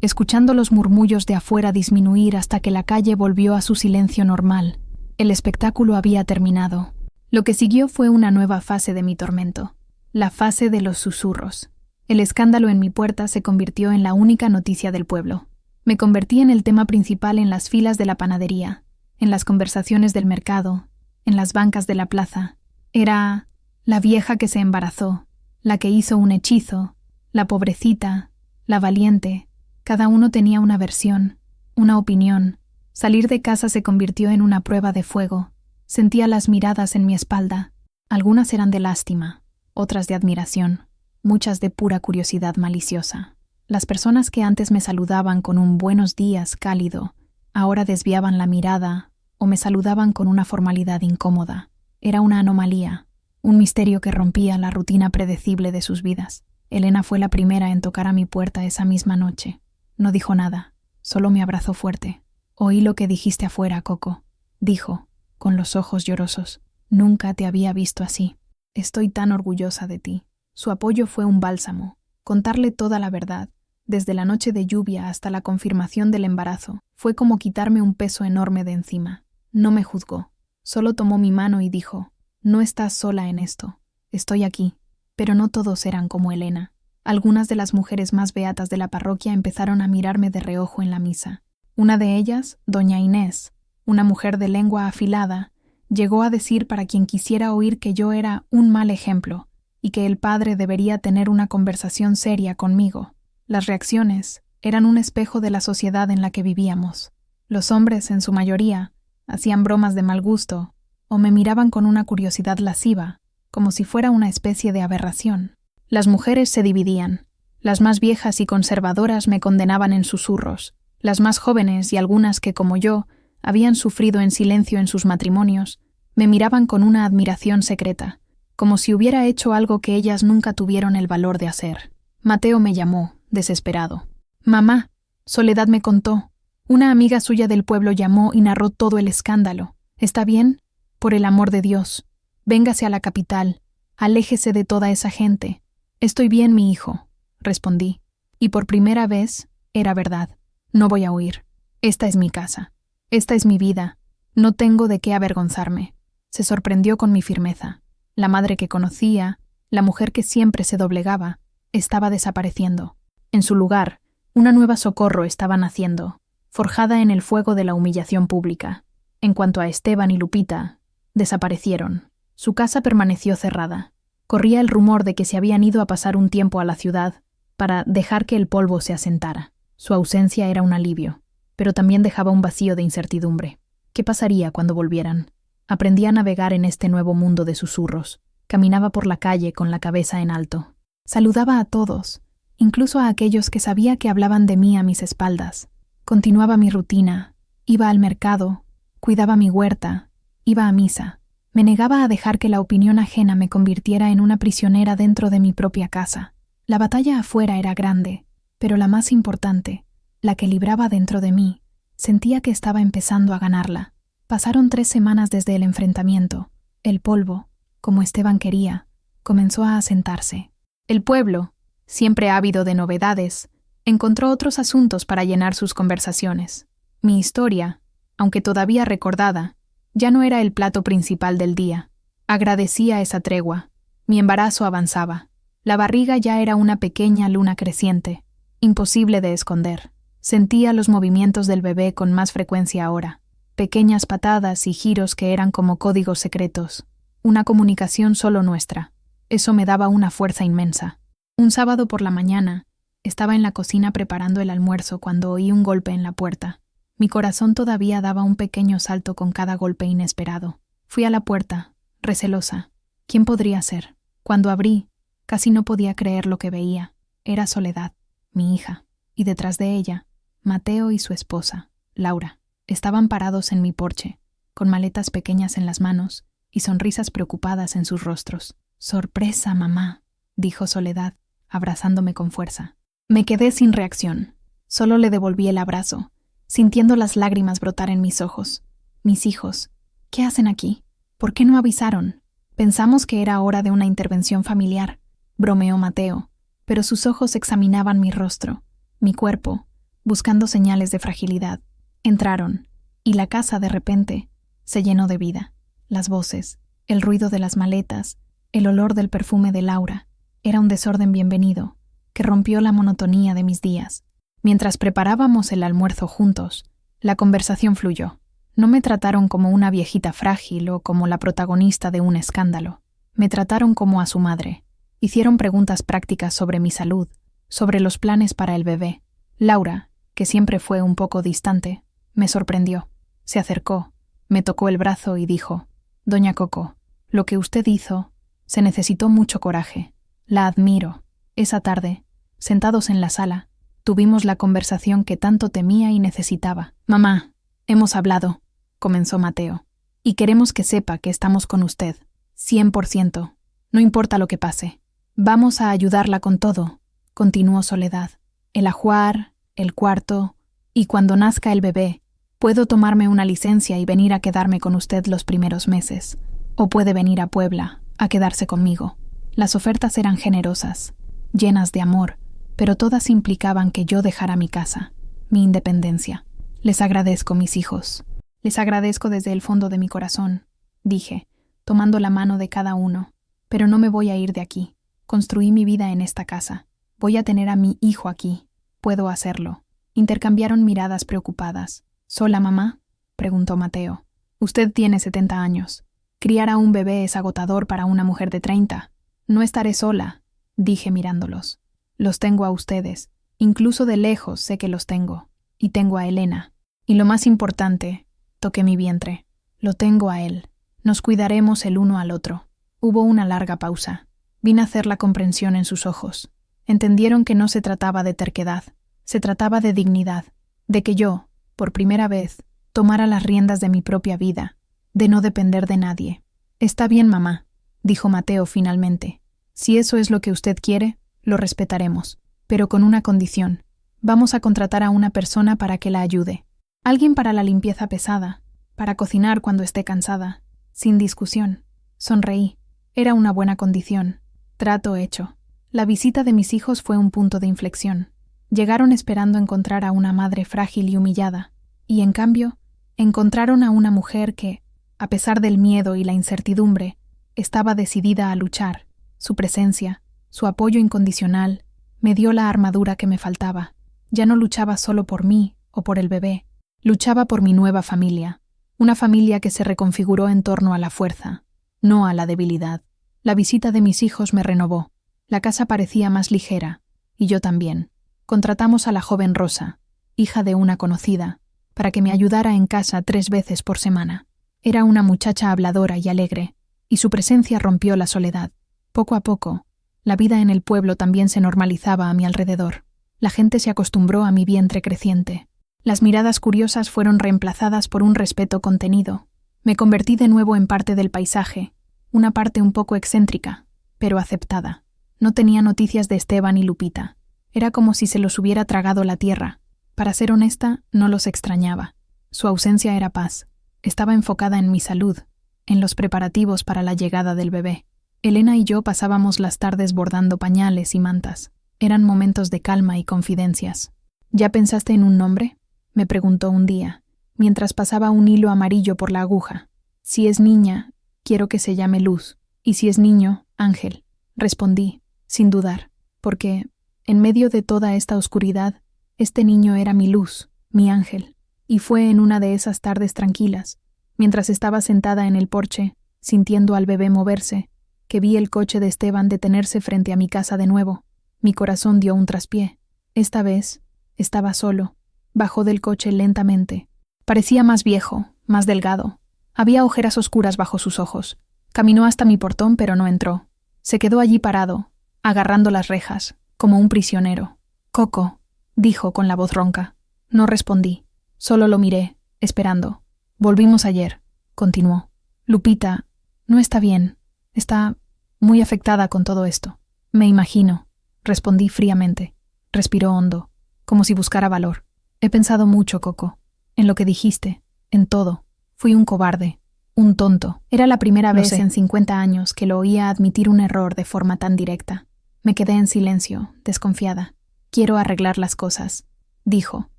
escuchando los murmullos de afuera disminuir hasta que la calle volvió a su silencio normal. El espectáculo había terminado. Lo que siguió fue una nueva fase de mi tormento, la fase de los susurros. El escándalo en mi puerta se convirtió en la única noticia del pueblo. Me convertí en el tema principal en las filas de la panadería, en las conversaciones del mercado, en las bancas de la plaza. Era la vieja que se embarazó, la que hizo un hechizo, la pobrecita, la valiente. Cada uno tenía una versión, una opinión. Salir de casa se convirtió en una prueba de fuego. Sentía las miradas en mi espalda. Algunas eran de lástima, otras de admiración, muchas de pura curiosidad maliciosa. Las personas que antes me saludaban con un buenos días cálido, ahora desviaban la mirada o me saludaban con una formalidad incómoda. Era una anomalía, un misterio que rompía la rutina predecible de sus vidas. Elena fue la primera en tocar a mi puerta esa misma noche. No dijo nada, solo me abrazó fuerte. Oí lo que dijiste afuera, Coco, dijo, con los ojos llorosos. Nunca te había visto así. Estoy tan orgullosa de ti. Su apoyo fue un bálsamo. Contarle toda la verdad, desde la noche de lluvia hasta la confirmación del embarazo, fue como quitarme un peso enorme de encima. No me juzgó, solo tomó mi mano y dijo, no estás sola en esto, estoy aquí. Pero no todos eran como Elena. Algunas de las mujeres más beatas de la parroquia empezaron a mirarme de reojo en la misa. Una de ellas, doña Inés, una mujer de lengua afilada, llegó a decir para quien quisiera oír que yo era un mal ejemplo y que el padre debería tener una conversación seria conmigo. Las reacciones eran un espejo de la sociedad en la que vivíamos. Los hombres, en su mayoría, hacían bromas de mal gusto o me miraban con una curiosidad lasciva, como si fuera una especie de aberración. Las mujeres se dividían. Las más viejas y conservadoras me condenaban en susurros. Las más jóvenes y algunas que, como yo, habían sufrido en silencio en sus matrimonios, me miraban con una admiración secreta, como si hubiera hecho algo que ellas nunca tuvieron el valor de hacer. Mateo me llamó, desesperado. «Mamá», Soledad me contó. Una amiga suya del pueblo llamó y narró todo el escándalo. «¿Está bien? Por el amor de Dios. Véngase a la capital. Aléjese de toda esa gente». «Estoy bien, mi hijo», respondí. Y por primera vez, era verdad. No voy a huir. Esta es mi casa. Esta es mi vida. No tengo de qué avergonzarme. Se sorprendió con mi firmeza. La madre que conocía, la mujer que siempre se doblegaba, estaba desapareciendo. En su lugar, una nueva Socorro estaba naciendo, forjada en el fuego de la humillación pública. En cuanto a Esteban y Lupita, desaparecieron. Su casa permaneció cerrada. Corría el rumor de que se habían ido a pasar un tiempo a la ciudad para dejar que el polvo se asentara. Su ausencia era un alivio, pero también dejaba un vacío de incertidumbre. ¿Qué pasaría cuando volvieran? Aprendí a navegar en este nuevo mundo de susurros. Caminaba por la calle con la cabeza en alto. Saludaba a todos, incluso a aquellos que sabía que hablaban de mí a mis espaldas. Continuaba mi rutina. Iba al mercado, cuidaba mi huerta, iba a misa. Me negaba a dejar que la opinión ajena me convirtiera en una prisionera dentro de mi propia casa. La batalla afuera era grande, pero la más importante, la que libraba dentro de mí, sentía que estaba empezando a ganarla. Pasaron 3 semanas desde el enfrentamiento. El polvo, como Esteban quería, comenzó a asentarse. El pueblo, siempre ávido de novedades, encontró otros asuntos para llenar sus conversaciones. Mi historia, aunque todavía recordada, ya no era el plato principal del día. Agradecía esa tregua. Mi embarazo avanzaba. La barriga ya era una pequeña luna creciente, imposible de esconder. Sentía los movimientos del bebé con más frecuencia ahora. Pequeñas patadas y giros que eran como códigos secretos. Una comunicación solo nuestra. Eso me daba una fuerza inmensa. Un sábado por la mañana, estaba en la cocina preparando el almuerzo cuando oí un golpe en la puerta. Mi corazón todavía daba un pequeño salto con cada golpe inesperado. Fui a la puerta, recelosa. ¿Quién podría ser? Cuando abrí, casi no podía creer lo que veía. Era Soledad, mi hija, y detrás de ella, Mateo y su esposa, Laura. Estaban parados en mi porche, con maletas pequeñas en las manos y sonrisas preocupadas en sus rostros. «Sorpresa, mamá», dijo Soledad, abrazándome con fuerza. Me quedé sin reacción. Solo le devolví el abrazo, sintiendo las lágrimas brotar en mis ojos. Mis hijos, ¿qué hacen aquí? ¿Por qué no avisaron? Pensamos que era hora de una intervención familiar, bromeó Mateo, pero sus ojos examinaban mi rostro, mi cuerpo, buscando señales de fragilidad. Entraron, y la casa de repente se llenó de vida. Las voces, el ruido de las maletas, el olor del perfume de Laura. Era un desorden bienvenido, que rompió la monotonía de mis días. Mientras preparábamos el almuerzo juntos, la conversación fluyó. No me trataron como una viejita frágil o como la protagonista de un escándalo. Me trataron como a su madre. Hicieron preguntas prácticas sobre mi salud, sobre los planes para el bebé. Laura, que siempre fue un poco distante, me sorprendió. Se acercó, me tocó el brazo y dijo: «Doña Coco, lo que usted hizo, se necesitó mucho coraje. La admiro». Esa tarde, sentados en la sala, tuvimos la conversación que tanto temía y necesitaba. «Mamá, hemos hablado», comenzó Mateo, «y queremos que sepa que estamos con usted, 100%, no importa lo que pase. Vamos a ayudarla con todo», continuó Soledad. «El ajuar, el cuarto, y cuando nazca el bebé, puedo tomarme una licencia y venir a quedarme con usted los primeros meses. O puede venir a Puebla, a quedarse conmigo. Las ofertas eran generosas, llenas de amor, pero todas implicaban que yo dejara mi casa, mi independencia. Les agradezco, mis hijos. Les agradezco desde el fondo de mi corazón, dije, tomando la mano de cada uno. Pero no me voy a ir de aquí. Construí mi vida en esta casa. Voy a tener a mi hijo aquí. Puedo hacerlo. Intercambiaron miradas preocupadas. ¿Sola, mamá?, preguntó Mateo. Usted tiene 70 años. Criar a un bebé es agotador para una mujer de 30. No estaré sola, dije mirándolos. Los tengo a ustedes. Incluso de lejos sé que los tengo. Y tengo a Elena. Y lo más importante, toqué mi vientre. Lo tengo a él. Nos cuidaremos el uno al otro. Hubo una larga pausa. Vi nacer la comprensión en sus ojos. Entendieron que no se trataba de terquedad. Se trataba de dignidad. De que yo, por primera vez, tomara las riendas de mi propia vida. De no depender de nadie. Está bien, mamá, dijo Mateo finalmente. Si eso es lo que usted quiere, lo respetaremos. Pero con una condición. Vamos a contratar a una persona para que la ayude. Alguien para la limpieza pesada. Para cocinar cuando esté cansada. Sin discusión. Sonreí. Era una buena condición. Trato hecho. La visita de mis hijos fue un punto de inflexión. Llegaron esperando encontrar a una madre frágil y humillada, y en cambio, encontraron a una mujer que, a pesar del miedo y la incertidumbre, estaba decidida a luchar. Su presencia, su apoyo incondicional, me dio la armadura que me faltaba. Ya no luchaba solo por mí o por el bebé, luchaba por mi nueva familia, una familia que se reconfiguró en torno a la fuerza, no a la debilidad. La visita de mis hijos me renovó. La casa parecía más ligera, y yo también. Contratamos a la joven Rosa, hija de una conocida, para que me ayudara en casa 3 veces por semana. Era una muchacha habladora y alegre, y su presencia rompió la soledad. Poco a poco, la vida en el pueblo también se normalizaba a mi alrededor. La gente se acostumbró a mi vientre creciente. Las miradas curiosas fueron reemplazadas por un respeto contenido. Me convertí de nuevo en parte del paisaje, una parte un poco excéntrica, pero aceptada. No tenía noticias de Esteban y Lupita. Era como si se los hubiera tragado la tierra. Para ser honesta, no los extrañaba. Su ausencia era paz. Estaba enfocada en mi salud, en los preparativos para la llegada del bebé. Elena y yo pasábamos las tardes bordando pañales y mantas. Eran momentos de calma y confidencias. ¿Ya pensaste en un nombre?, me preguntó un día, mientras pasaba un hilo amarillo por la aguja. Si es niña, quiero que se llame Luz, y si es niño, Ángel. Respondí, sin dudar, porque, en medio de toda esta oscuridad, este niño era mi luz, mi ángel. Y fue en una de esas tardes tranquilas, mientras estaba sentada en el porche, sintiendo al bebé moverse, que vi el coche de Esteban detenerse frente a mi casa de nuevo. Mi corazón dio un traspié. Esta vez, estaba solo. Bajó del coche lentamente. Parecía más viejo, más delgado. Había ojeras oscuras bajo sus ojos. Caminó hasta mi portón, pero no entró. Se quedó allí parado, agarrando las rejas, como un prisionero. «Coco», dijo con la voz ronca. No respondí. Solo lo miré, esperando. «Volvimos ayer», continuó. «Lupita no está bien. Está muy afectada con todo esto». «Me imagino», respondí fríamente. Respiró hondo, como si buscara valor. «He pensado mucho, Coco, en lo que dijiste, en todo. Fui un cobarde, un tonto. Era la primera vez en 50 años que lo oía admitir un error de forma tan directa. Me quedé en silencio, desconfiada. Quiero arreglar las cosas», dijo,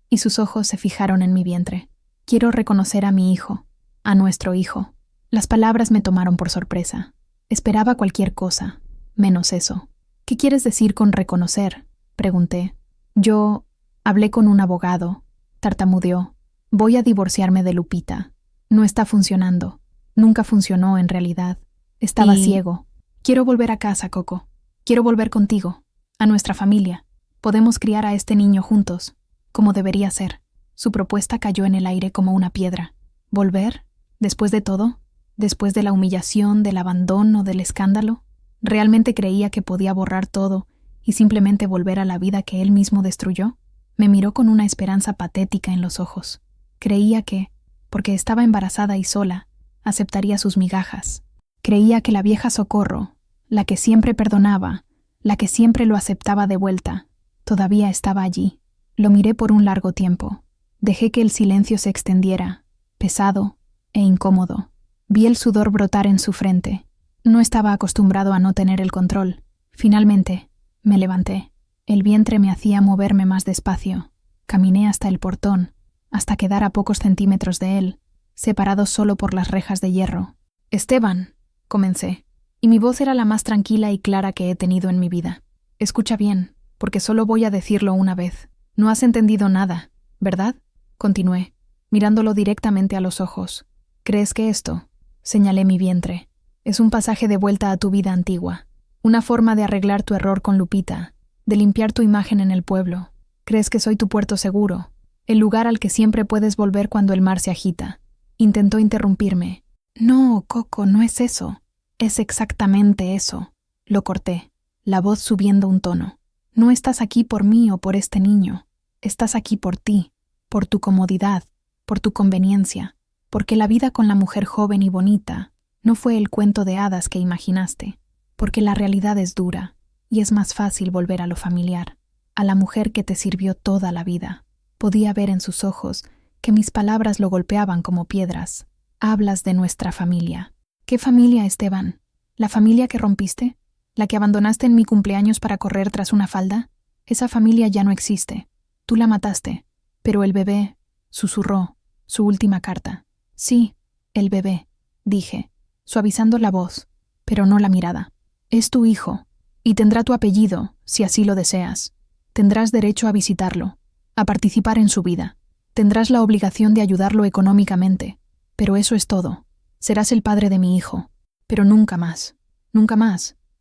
y sus ojos se fijaron en mi vientre. «Quiero reconocer a mi hijo, a nuestro hijo». Las palabras me tomaron por sorpresa. Esperaba cualquier cosa, menos eso. «¿Qué quieres decir con reconocer?», pregunté. «Yo hablé con un abogado», tartamudeó. «Voy a divorciarme de Lupita. No está funcionando. Nunca funcionó en realidad. Estaba ciego. Quiero volver a casa, Coco. Quiero volver contigo, a nuestra familia. Podemos criar a este niño juntos, como debería ser». Su propuesta cayó en el aire como una piedra. ¿Volver? ¿Después de todo? ¿Después de la humillación, del abandono, del escándalo? ¿Realmente creía que podía borrar todo y simplemente volver a la vida que él mismo destruyó? Me miró con una esperanza patética en los ojos. Creía que, porque estaba embarazada y sola, aceptaría sus migajas. Creía que la vieja Socorro, la que siempre perdonaba, la que siempre lo aceptaba de vuelta, todavía estaba allí. Lo miré por un largo tiempo. Dejé que el silencio se extendiera, pesado e incómodo. Vi el sudor brotar en su frente. No estaba acostumbrado a no tener el control. Finalmente, me levanté. El vientre me hacía moverme más despacio. Caminé hasta el portón, hasta quedar a pocos centímetros de él, separados solo por las rejas de hierro. «Esteban», comencé, y mi voz era la más tranquila y clara que he tenido en mi vida. «Escucha bien, porque solo voy a decirlo una vez. No has entendido nada, ¿verdad?», continué, mirándolo directamente a los ojos. «¿Crees que esto?», señalé mi vientre, «es un pasaje de vuelta a tu vida antigua, una forma de arreglar tu error con Lupita, de limpiar tu imagen en el pueblo? ¿Crees que soy tu puerto seguro, el lugar al que siempre puedes volver cuando el mar se agita?». Intentó interrumpirme. «No, Coco, no es eso. Es exactamente eso», lo corté, la voz subiendo un tono. «No estás aquí por mí o por este niño. Estás aquí por ti, por tu comodidad, por tu conveniencia, porque la vida con la mujer joven y bonita no fue el cuento de hadas que imaginaste, porque la realidad es dura y es más fácil volver a lo familiar, a la mujer que te sirvió toda la vida». Podía ver en sus ojos que mis palabras lo golpeaban como piedras. «Hablas de nuestra familia». «¿Qué familia, Esteban? ¿La familia que rompiste? ¿La que abandonaste en mi cumpleaños para correr tras una falda? Esa familia ya no existe. Tú la mataste. Pero el bebé», susurró, su última carta. «Sí, el bebé», dije, suavizando la voz, pero no la mirada. «Es tu hijo, y tendrá tu apellido, si así lo deseas. Tendrás derecho a visitarlo, a participar en su vida. Tendrás la obligación de ayudarlo económicamente. Pero eso es todo. Serás el padre de mi hijo. Pero nunca más,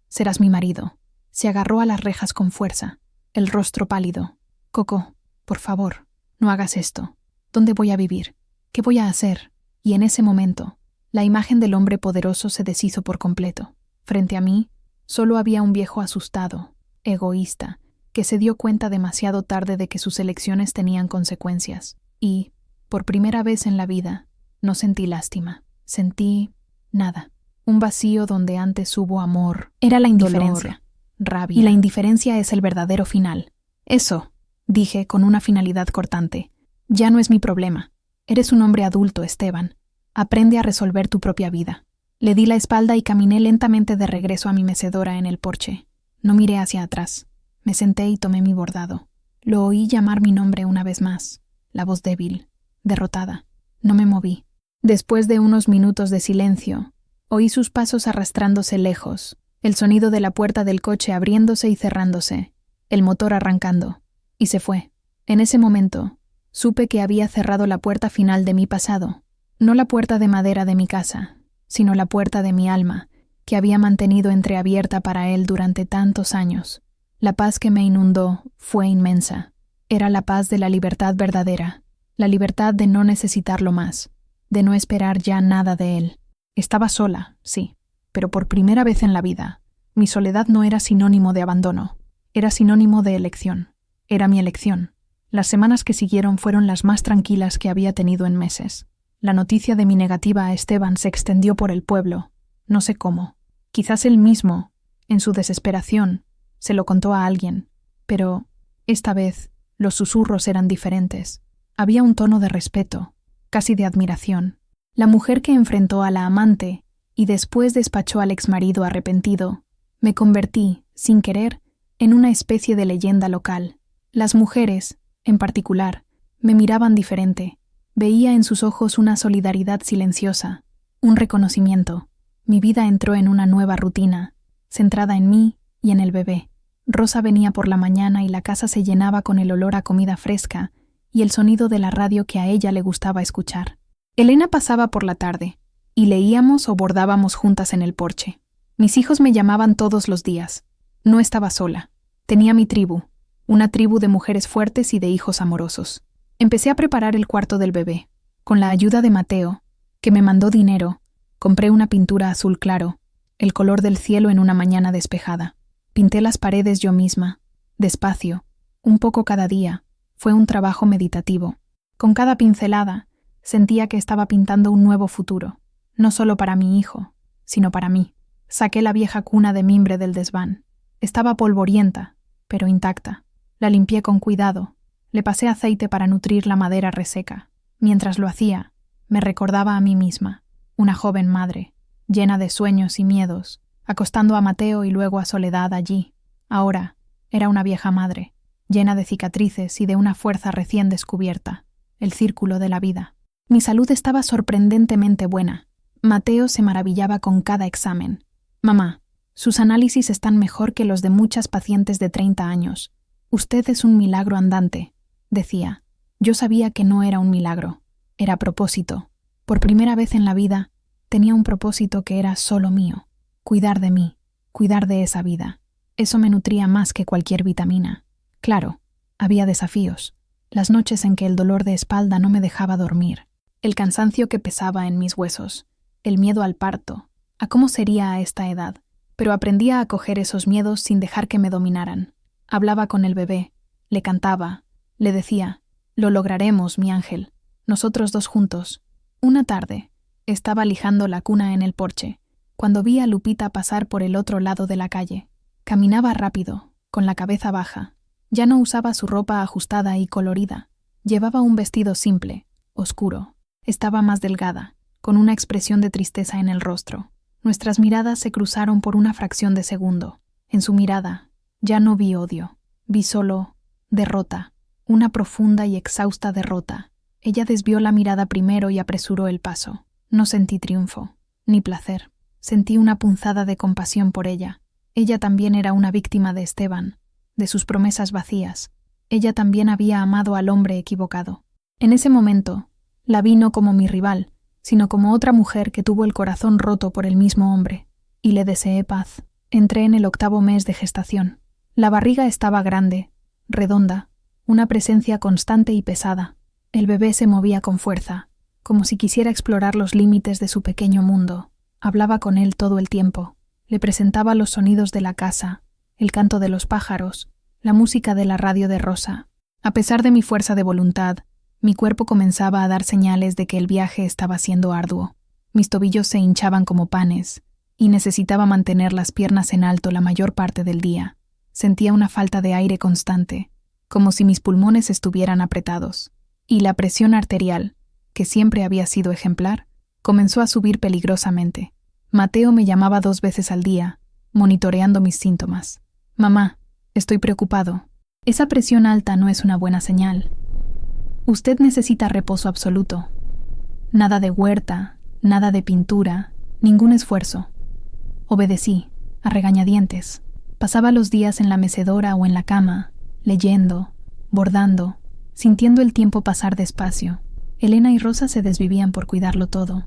serás mi marido». Se agarró a las rejas con fuerza, el rostro pálido. «Coco, por favor, no hagas esto. ¿Dónde voy a vivir? ¿Qué voy a hacer?». Y en ese momento, la imagen del hombre poderoso se deshizo por completo. Frente a mí, solo había un viejo asustado, egoísta, que se dio cuenta demasiado tarde de que sus elecciones tenían consecuencias. Y, por primera vez en la vida, no sentí lástima. Sentí nada. Un vacío donde antes hubo amor. Era la indiferencia, rabia. Y la indiferencia es el verdadero final. «Eso», dije con una finalidad cortante, «ya no es mi problema. Eres un hombre adulto, Esteban. Aprende a resolver tu propia vida». Le di la espalda y caminé lentamente de regreso a mi mecedora en el porche. No miré hacia atrás. Me senté y tomé mi bordado. Lo oí llamar mi nombre una vez más. La voz débil, derrotada. No me moví. Después de unos minutos de silencio, oí sus pasos arrastrándose lejos, el sonido de la puerta del coche abriéndose y cerrándose, el motor arrancando, y se fue. En ese momento, supe que había cerrado la puerta final de mi pasado, no la puerta de madera de mi casa, sino la puerta de mi alma, que había mantenido entreabierta para él durante tantos años. La paz que me inundó fue inmensa. Era la paz de la libertad verdadera, la libertad de no necesitarlo más, de no esperar ya nada de él. Estaba sola, sí, pero por primera vez en la vida, mi soledad no era sinónimo de abandono, era sinónimo de elección. Era mi elección. Las semanas que siguieron fueron las más tranquilas que había tenido en meses. La noticia de mi negativa a Esteban se extendió por el pueblo, no sé cómo. Quizás él mismo, en su desesperación, se lo contó a alguien, pero, esta vez, los susurros eran diferentes. Había un tono de respeto, casi de admiración. La mujer que enfrentó a la amante y después despachó al exmarido arrepentido, me convertí, sin querer, en una especie de leyenda local. Las mujeres, en particular, me miraban diferente. Veía en sus ojos una solidaridad silenciosa, un reconocimiento. Mi vida entró en una nueva rutina, centrada en mí y en el bebé. Rosa venía por la mañana y la casa se llenaba con el olor a comida fresca y el sonido de la radio que a ella le gustaba escuchar. Elena pasaba por la tarde, y leíamos o bordábamos juntas en el porche. Mis hijos me llamaban todos los días. No estaba sola. Tenía mi tribu, una tribu de mujeres fuertes y de hijos amorosos. Empecé a preparar el cuarto del bebé. Con la ayuda de Mateo, que me mandó dinero, compré una pintura azul claro, el color del cielo en una mañana despejada. Pinté las paredes yo misma, despacio, un poco cada día. Fue un trabajo meditativo. Con cada pincelada, sentía que estaba pintando un nuevo futuro, no solo para mi hijo, sino para mí. Saqué la vieja cuna de mimbre del desván. Estaba polvorienta, pero intacta. La limpié con cuidado, Le pasé aceite para nutrir la madera reseca. Mientras lo hacía, me recordaba a mí misma, una joven madre, llena de sueños y miedos, acostando a Mateo y luego a Soledad allí. Ahora era una vieja madre, llena de cicatrices y de una fuerza recién descubierta, el círculo de la vida. Mi salud estaba sorprendentemente buena. Mateo se maravillaba con cada examen. «Mamá, sus análisis están mejor que los de muchas pacientes de 30 años. Usted es un milagro andante», decía. Yo sabía que no era un milagro, era propósito. Por primera vez en la vida, tenía un propósito que era solo mío. Cuidar de mí, cuidar de esa vida. Eso me nutría más que cualquier vitamina. Claro, había desafíos. Las noches en que el dolor de espalda no me dejaba dormir. El cansancio que pesaba en mis huesos. El miedo al parto. A cómo sería a esta edad. Pero aprendí a acoger esos miedos sin dejar que me dominaran. Hablaba con el bebé. Le cantaba. Le decía: «Lo lograremos, mi ángel. Nosotros dos juntos». Una tarde, estaba lijando la cuna en el porche, cuando vi a Lupita pasar por el otro lado de la calle. Caminaba rápido, con la cabeza baja. Ya no usaba su ropa ajustada y colorida. Llevaba un vestido simple, oscuro. Estaba más delgada, con una expresión de tristeza en el rostro. Nuestras miradas se cruzaron por una fracción de segundo. En su mirada, ya no vi odio. Vi solo derrota, una profunda y exhausta derrota. Ella desvió la mirada primero y apresuró el paso. No sentí triunfo, ni placer. Sentí una punzada de compasión por ella. Ella también era una víctima de Esteban, de sus promesas vacías. Ella también había amado al hombre equivocado. En ese momento, la vi no como mi rival, sino como otra mujer que tuvo el corazón roto por el mismo hombre, y le deseé paz. Entré en el 8º mes de gestación. La barriga estaba grande, redonda, una presencia constante y pesada. El bebé se movía con fuerza, como si quisiera explorar los límites de su pequeño mundo. Hablaba con él todo el tiempo. Le presentaba los sonidos de la casa, el canto de los pájaros, la música de la radio de Rosa. A pesar de mi fuerza de voluntad, mi cuerpo comenzaba a dar señales de que el viaje estaba siendo arduo. Mis tobillos se hinchaban como panes, y necesitaba mantener las piernas en alto la mayor parte del día. Sentía una falta de aire constante, como si mis pulmones estuvieran apretados. Y la presión arterial, que siempre había sido ejemplar, comenzó a subir peligrosamente. Mateo me llamaba 2 veces al día, monitoreando mis síntomas. «Mamá, estoy preocupado. Esa presión alta no es una buena señal. Usted necesita reposo absoluto. Nada de huerta, nada de pintura, ningún esfuerzo». Obedecí, a regañadientes. Pasaba los días en la mecedora o en la cama, leyendo, bordando, sintiendo el tiempo pasar despacio. Elena y Rosa se desvivían por cuidarlo todo.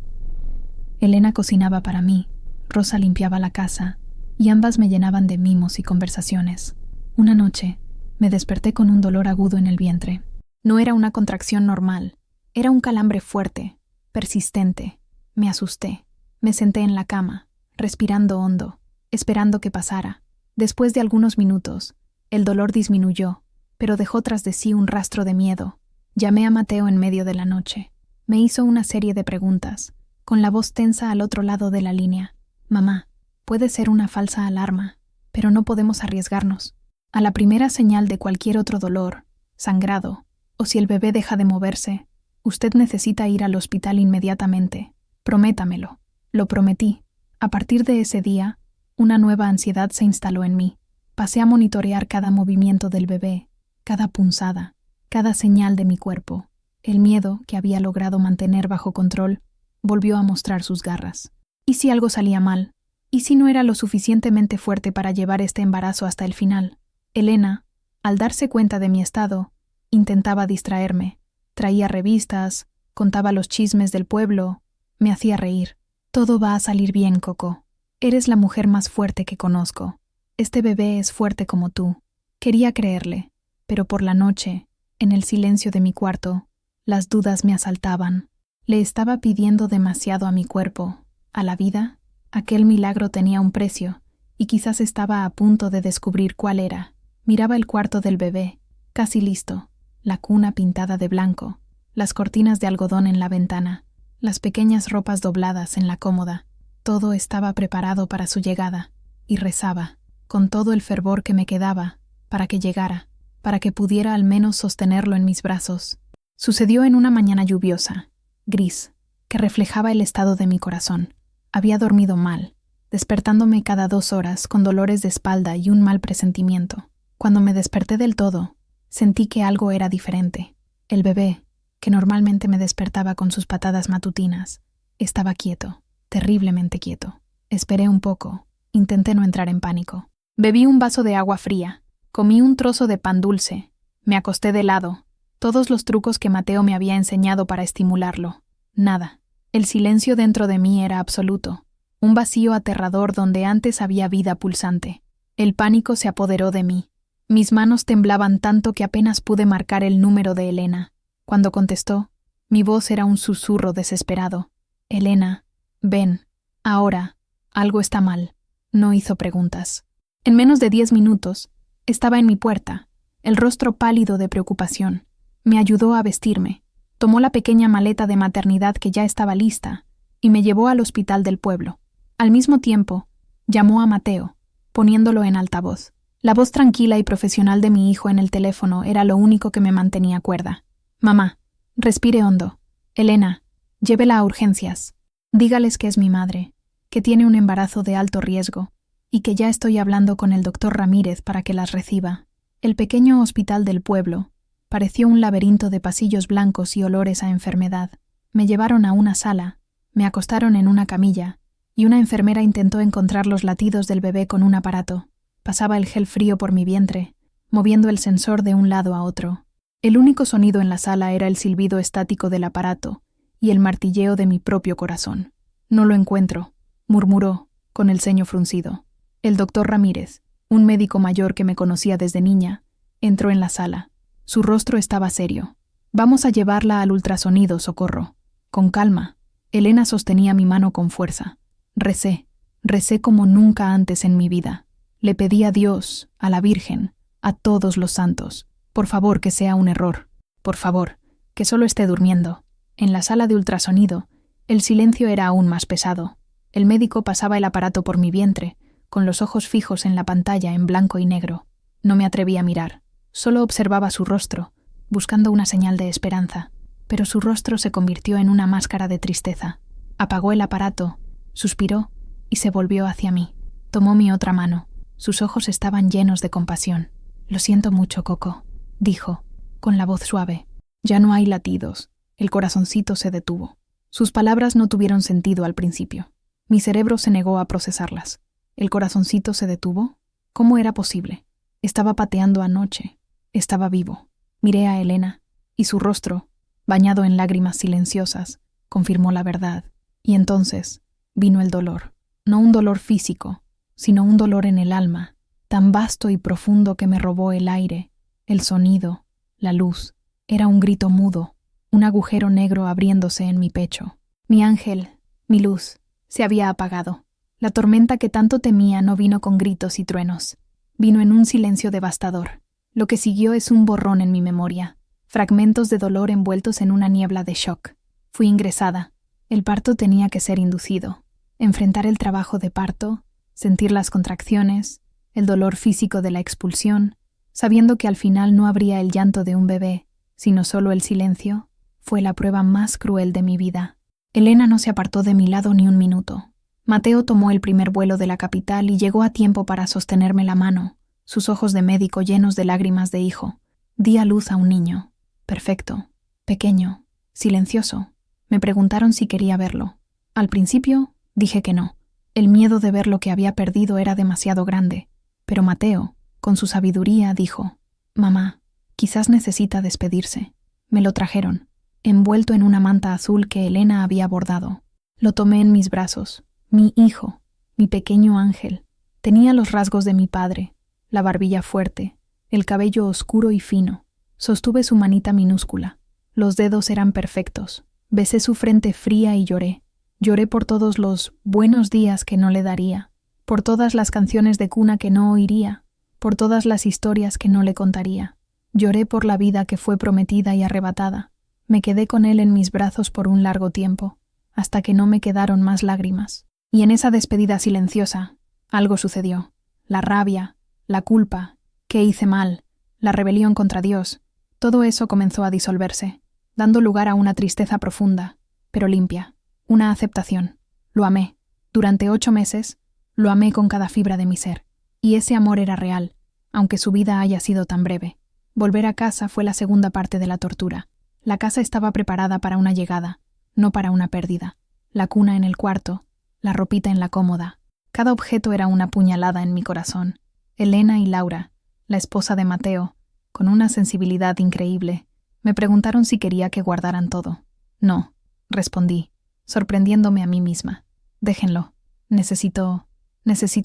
Elena cocinaba para mí, Rosa limpiaba la casa, y ambas me llenaban de mimos y conversaciones. Una noche, me desperté con un dolor agudo en el vientre. No era una contracción normal, era un calambre fuerte, persistente. Me asusté. Me senté en la cama, respirando hondo, esperando que pasara. Después de algunos minutos, el dolor disminuyó, pero dejó tras de sí un rastro de miedo. Llamé a Mateo en medio de la noche. Me hizo una serie de preguntas, con la voz tensa al otro lado de la línea. «Mamá, puede ser una falsa alarma, pero no podemos arriesgarnos. A la primera señal de cualquier otro dolor, sangrado, o si el bebé deja de moverse, usted necesita ir al hospital inmediatamente. Prométamelo». Lo prometí. A partir de ese día, una nueva ansiedad se instaló en mí. Pasé a monitorear cada movimiento del bebé, cada punzada, cada señal de mi cuerpo. El miedo, que había logrado mantener bajo control, volvió a mostrar sus garras. ¿Y si algo salía mal? ¿Y si no era lo suficientemente fuerte para llevar este embarazo hasta el final? Elena, al darse cuenta de mi estado, intentaba distraerme. Traía revistas, contaba los chismes del pueblo, me hacía reír. «Todo va a salir bien, Coco. Eres la mujer más fuerte que conozco. Este bebé es fuerte como tú». Quería creerle, pero por la noche, en el silencio de mi cuarto, las dudas me asaltaban. Le estaba pidiendo demasiado a mi cuerpo, a la vida. Aquel milagro tenía un precio, y quizás estaba a punto de descubrir cuál era. Miraba el cuarto del bebé, casi listo, la cuna pintada de blanco, las cortinas de algodón en la ventana, las pequeñas ropas dobladas en la cómoda. Todo estaba preparado para su llegada, y rezaba, con todo el fervor que me quedaba, para que llegara. para que pudiera al menos sostenerlo en mis brazos. Sucedió en una mañana lluviosa, gris, que reflejaba el estado de mi corazón. Había dormido mal, despertándome cada 2 horas con dolores de espalda y un mal presentimiento. Cuando me desperté del todo, sentí que algo era diferente. El bebé, que normalmente me despertaba con sus patadas matutinas, estaba quieto, terriblemente quieto. Esperé un poco, intenté no entrar en pánico. Bebí un vaso de agua fría, comí un trozo de pan dulce, me acosté de lado, todos los trucos que Mateo me había enseñado para estimularlo. Nada. El silencio dentro de mí era absoluto, un vacío aterrador donde antes había vida pulsante. El pánico se apoderó de mí. Mis manos temblaban tanto que apenas pude marcar el número de Elena. Cuando contestó, mi voz era un susurro desesperado. Elena, ven, ahora, algo está mal. No hizo preguntas. En menos de 10 minutos, estaba en mi puerta, el rostro pálido de preocupación. Me ayudó a vestirme. Tomó la pequeña maleta de maternidad que ya estaba lista y me llevó al hospital del pueblo. Al mismo tiempo, llamó a Mateo, poniéndolo en altavoz. La voz tranquila y profesional de mi hijo en el teléfono era lo único que me mantenía cuerda. Mamá, respire hondo. Elena, llévela a urgencias. Dígales que es mi madre, que tiene un embarazo de alto riesgo y que ya estoy hablando con el doctor Ramírez para que las reciba. El pequeño hospital del pueblo pareció un laberinto de pasillos blancos y olores a enfermedad. Me llevaron a una sala, me acostaron en una camilla, y una enfermera intentó encontrar los latidos del bebé con un aparato. Pasaba el gel frío por mi vientre, moviendo el sensor de un lado a otro. El único sonido en la sala era el silbido estático del aparato y el martilleo de mi propio corazón. No lo encuentro, murmuró, con el ceño fruncido. El doctor Ramírez, un médico mayor que me conocía desde niña, entró en la sala. Su rostro estaba serio. Vamos a llevarla al ultrasonido, Socorro. Con calma. Elena sostenía mi mano con fuerza. Recé como nunca antes en mi vida. Le pedí a Dios, a la Virgen, a todos los santos. Por favor, que sea un error. Por favor, que solo esté durmiendo. En la sala de ultrasonido, el silencio era aún más pesado. El médico pasaba el aparato por mi vientre, con los ojos fijos en la pantalla en blanco y negro. No me atreví a mirar. Solo observaba su rostro, buscando una señal de esperanza, pero su rostro se convirtió en una máscara de tristeza. Apagó el aparato, suspiró y se volvió hacia mí. Tomó mi otra mano. Sus ojos estaban llenos de compasión. Lo siento mucho, Coco, dijo, con la voz suave. Ya no hay latidos. El corazoncito se detuvo. Sus palabras no tuvieron sentido al principio. Mi cerebro se negó a procesarlas. ¿El corazoncito se detuvo? ¿Cómo era posible? Estaba pateando anoche. Estaba vivo. Miré a Elena, y su rostro, bañado en lágrimas silenciosas, confirmó la verdad. Y entonces vino el dolor. No un dolor físico, sino un dolor en el alma, tan vasto y profundo que me robó el aire, el sonido, la luz. Era un grito mudo, un agujero negro abriéndose en mi pecho. Mi ángel, mi luz, se había apagado. La tormenta que tanto temía no vino con gritos y truenos. Vino en un silencio devastador. Lo que siguió es un borrón en mi memoria, fragmentos de dolor envueltos en una niebla de shock. Fui ingresada. El parto tenía que ser inducido. Enfrentar el trabajo de parto, sentir las contracciones, el dolor físico de la expulsión, sabiendo que al final no habría el llanto de un bebé, sino solo el silencio, fue la prueba más cruel de mi vida. Elena no se apartó de mi lado ni un minuto. Mateo tomó el primer vuelo de la capital y llegó a tiempo para sostenerme la mano, sus ojos de médico llenos de lágrimas de hijo. Di a luz a un niño. Perfecto. Pequeño. Silencioso. Me preguntaron si quería verlo. Al principio, dije que no. El miedo de ver lo que había perdido era demasiado grande. Pero Mateo, con su sabiduría, dijo: «Mamá, quizás necesita despedirse». Me lo trajeron, envuelto en una manta azul que Elena había bordado. Lo tomé en mis brazos. Mi hijo, mi pequeño ángel. Tenía los rasgos de mi padre, la barbilla fuerte, el cabello oscuro y fino. Sostuve su manita minúscula. Los dedos eran perfectos. Besé su frente fría y lloré. Lloré por todos los buenos días que no le daría, por todas las canciones de cuna que no oiría, por todas las historias que no le contaría. Lloré por la vida que fue prometida y arrebatada. Me quedé con él en mis brazos por un largo tiempo, hasta que no me quedaron más lágrimas. Y en esa despedida silenciosa, algo sucedió. La rabia, la culpa, qué hice mal, la rebelión contra Dios, todo eso comenzó a disolverse, dando lugar a una tristeza profunda, pero limpia, una aceptación. Lo amé. Durante 8 meses, lo amé con cada fibra de mi ser. Y ese amor era real, aunque su vida haya sido tan breve. Volver a casa fue la segunda parte de la tortura. La casa estaba preparada para una llegada, no para una pérdida. La cuna en el cuarto, la ropita en la cómoda. Cada objeto era una puñalada en mi corazón. Elena y Laura, la esposa de Mateo, con una sensibilidad increíble, me preguntaron si quería que guardaran todo. No, respondí, sorprendiéndome a mí misma. Déjenlo. Necesito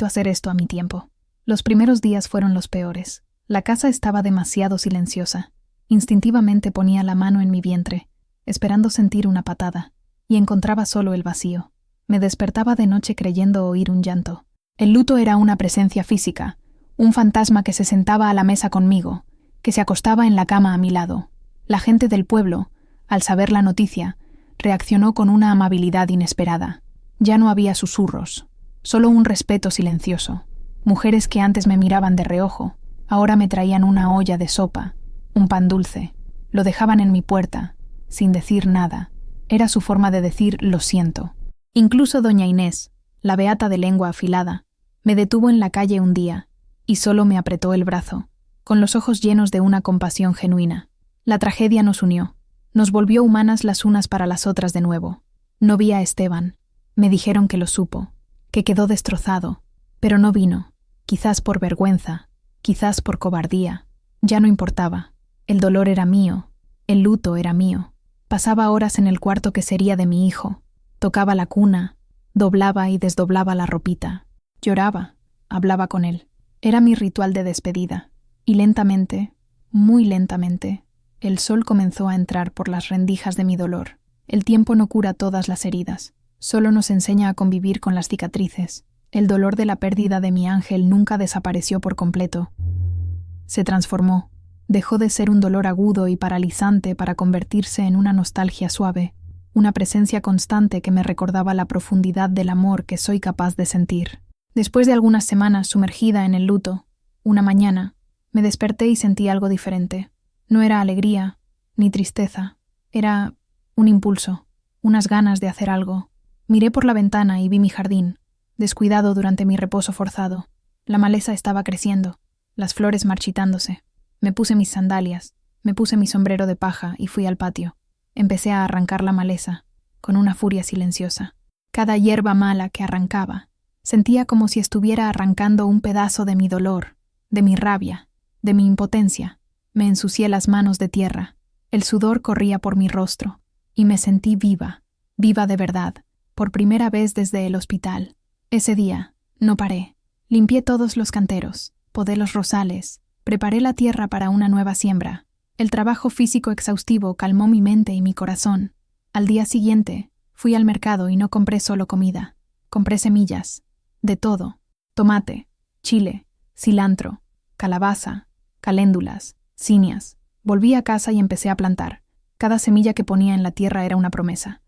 hacer esto a mi tiempo. Los primeros días fueron los peores. La casa estaba demasiado silenciosa. Instintivamente ponía la mano en mi vientre, esperando sentir una patada, y encontraba solo el vacío. Me despertaba de noche creyendo oír un llanto. El luto era una presencia física, un fantasma que se sentaba a la mesa conmigo, que se acostaba en la cama a mi lado. La gente del pueblo, al saber la noticia, reaccionó con una amabilidad inesperada. Ya no había susurros, solo un respeto silencioso. Mujeres que antes me miraban de reojo, ahora me traían una olla de sopa, un pan dulce. Lo dejaban en mi puerta, sin decir nada. Era su forma de decir lo siento. Incluso doña Inés, la beata de lengua afilada, me detuvo en la calle un día y solo me apretó el brazo, con los ojos llenos de una compasión genuina. La tragedia nos unió, nos volvió humanas las unas para las otras de nuevo. No vi a Esteban. Me dijeron que lo supo, que quedó destrozado, pero no vino, quizás por vergüenza, quizás por cobardía. Ya no importaba. El dolor era mío, el luto era mío. Pasaba horas en el cuarto que sería de mi hijo. Tocaba la cuna, doblaba y desdoblaba la ropita. Lloraba, hablaba con él. Era mi ritual de despedida. Y lentamente, muy lentamente, el sol comenzó a entrar por las rendijas de mi dolor. El tiempo no cura todas las heridas. Solo nos enseña a convivir con las cicatrices. El dolor de la pérdida de mi ángel nunca desapareció por completo. Se transformó. Dejó de ser un dolor agudo y paralizante para convertirse en una nostalgia suave, una presencia constante que me recordaba la profundidad del amor que soy capaz de sentir. Después de algunas semanas sumergida en el luto, una mañana, me desperté y sentí algo diferente. No era alegría, ni tristeza. Era un impulso, unas ganas de hacer algo. Miré por la ventana y vi mi jardín, descuidado durante mi reposo forzado. La maleza estaba creciendo, las flores marchitándose. Me puse mis sandalias, me puse mi sombrero de paja y fui al patio. Empecé a arrancar la maleza, con una furia silenciosa. Cada hierba mala que arrancaba, sentía como si estuviera arrancando un pedazo de mi dolor, de mi rabia, de mi impotencia. Me ensucié las manos de tierra, el sudor corría por mi rostro, y me sentí viva, viva de verdad, por primera vez desde el hospital. Ese día, no paré. Limpié todos los canteros, podé los rosales, preparé la tierra para una nueva siembra. El trabajo físico exhaustivo calmó mi mente y mi corazón. Al día siguiente, fui al mercado y no compré solo comida. Compré semillas, de todo: tomate, chile, cilantro, calabaza, caléndulas, cinias. Volví a casa y empecé a plantar. Cada semilla que ponía en la tierra era una promesa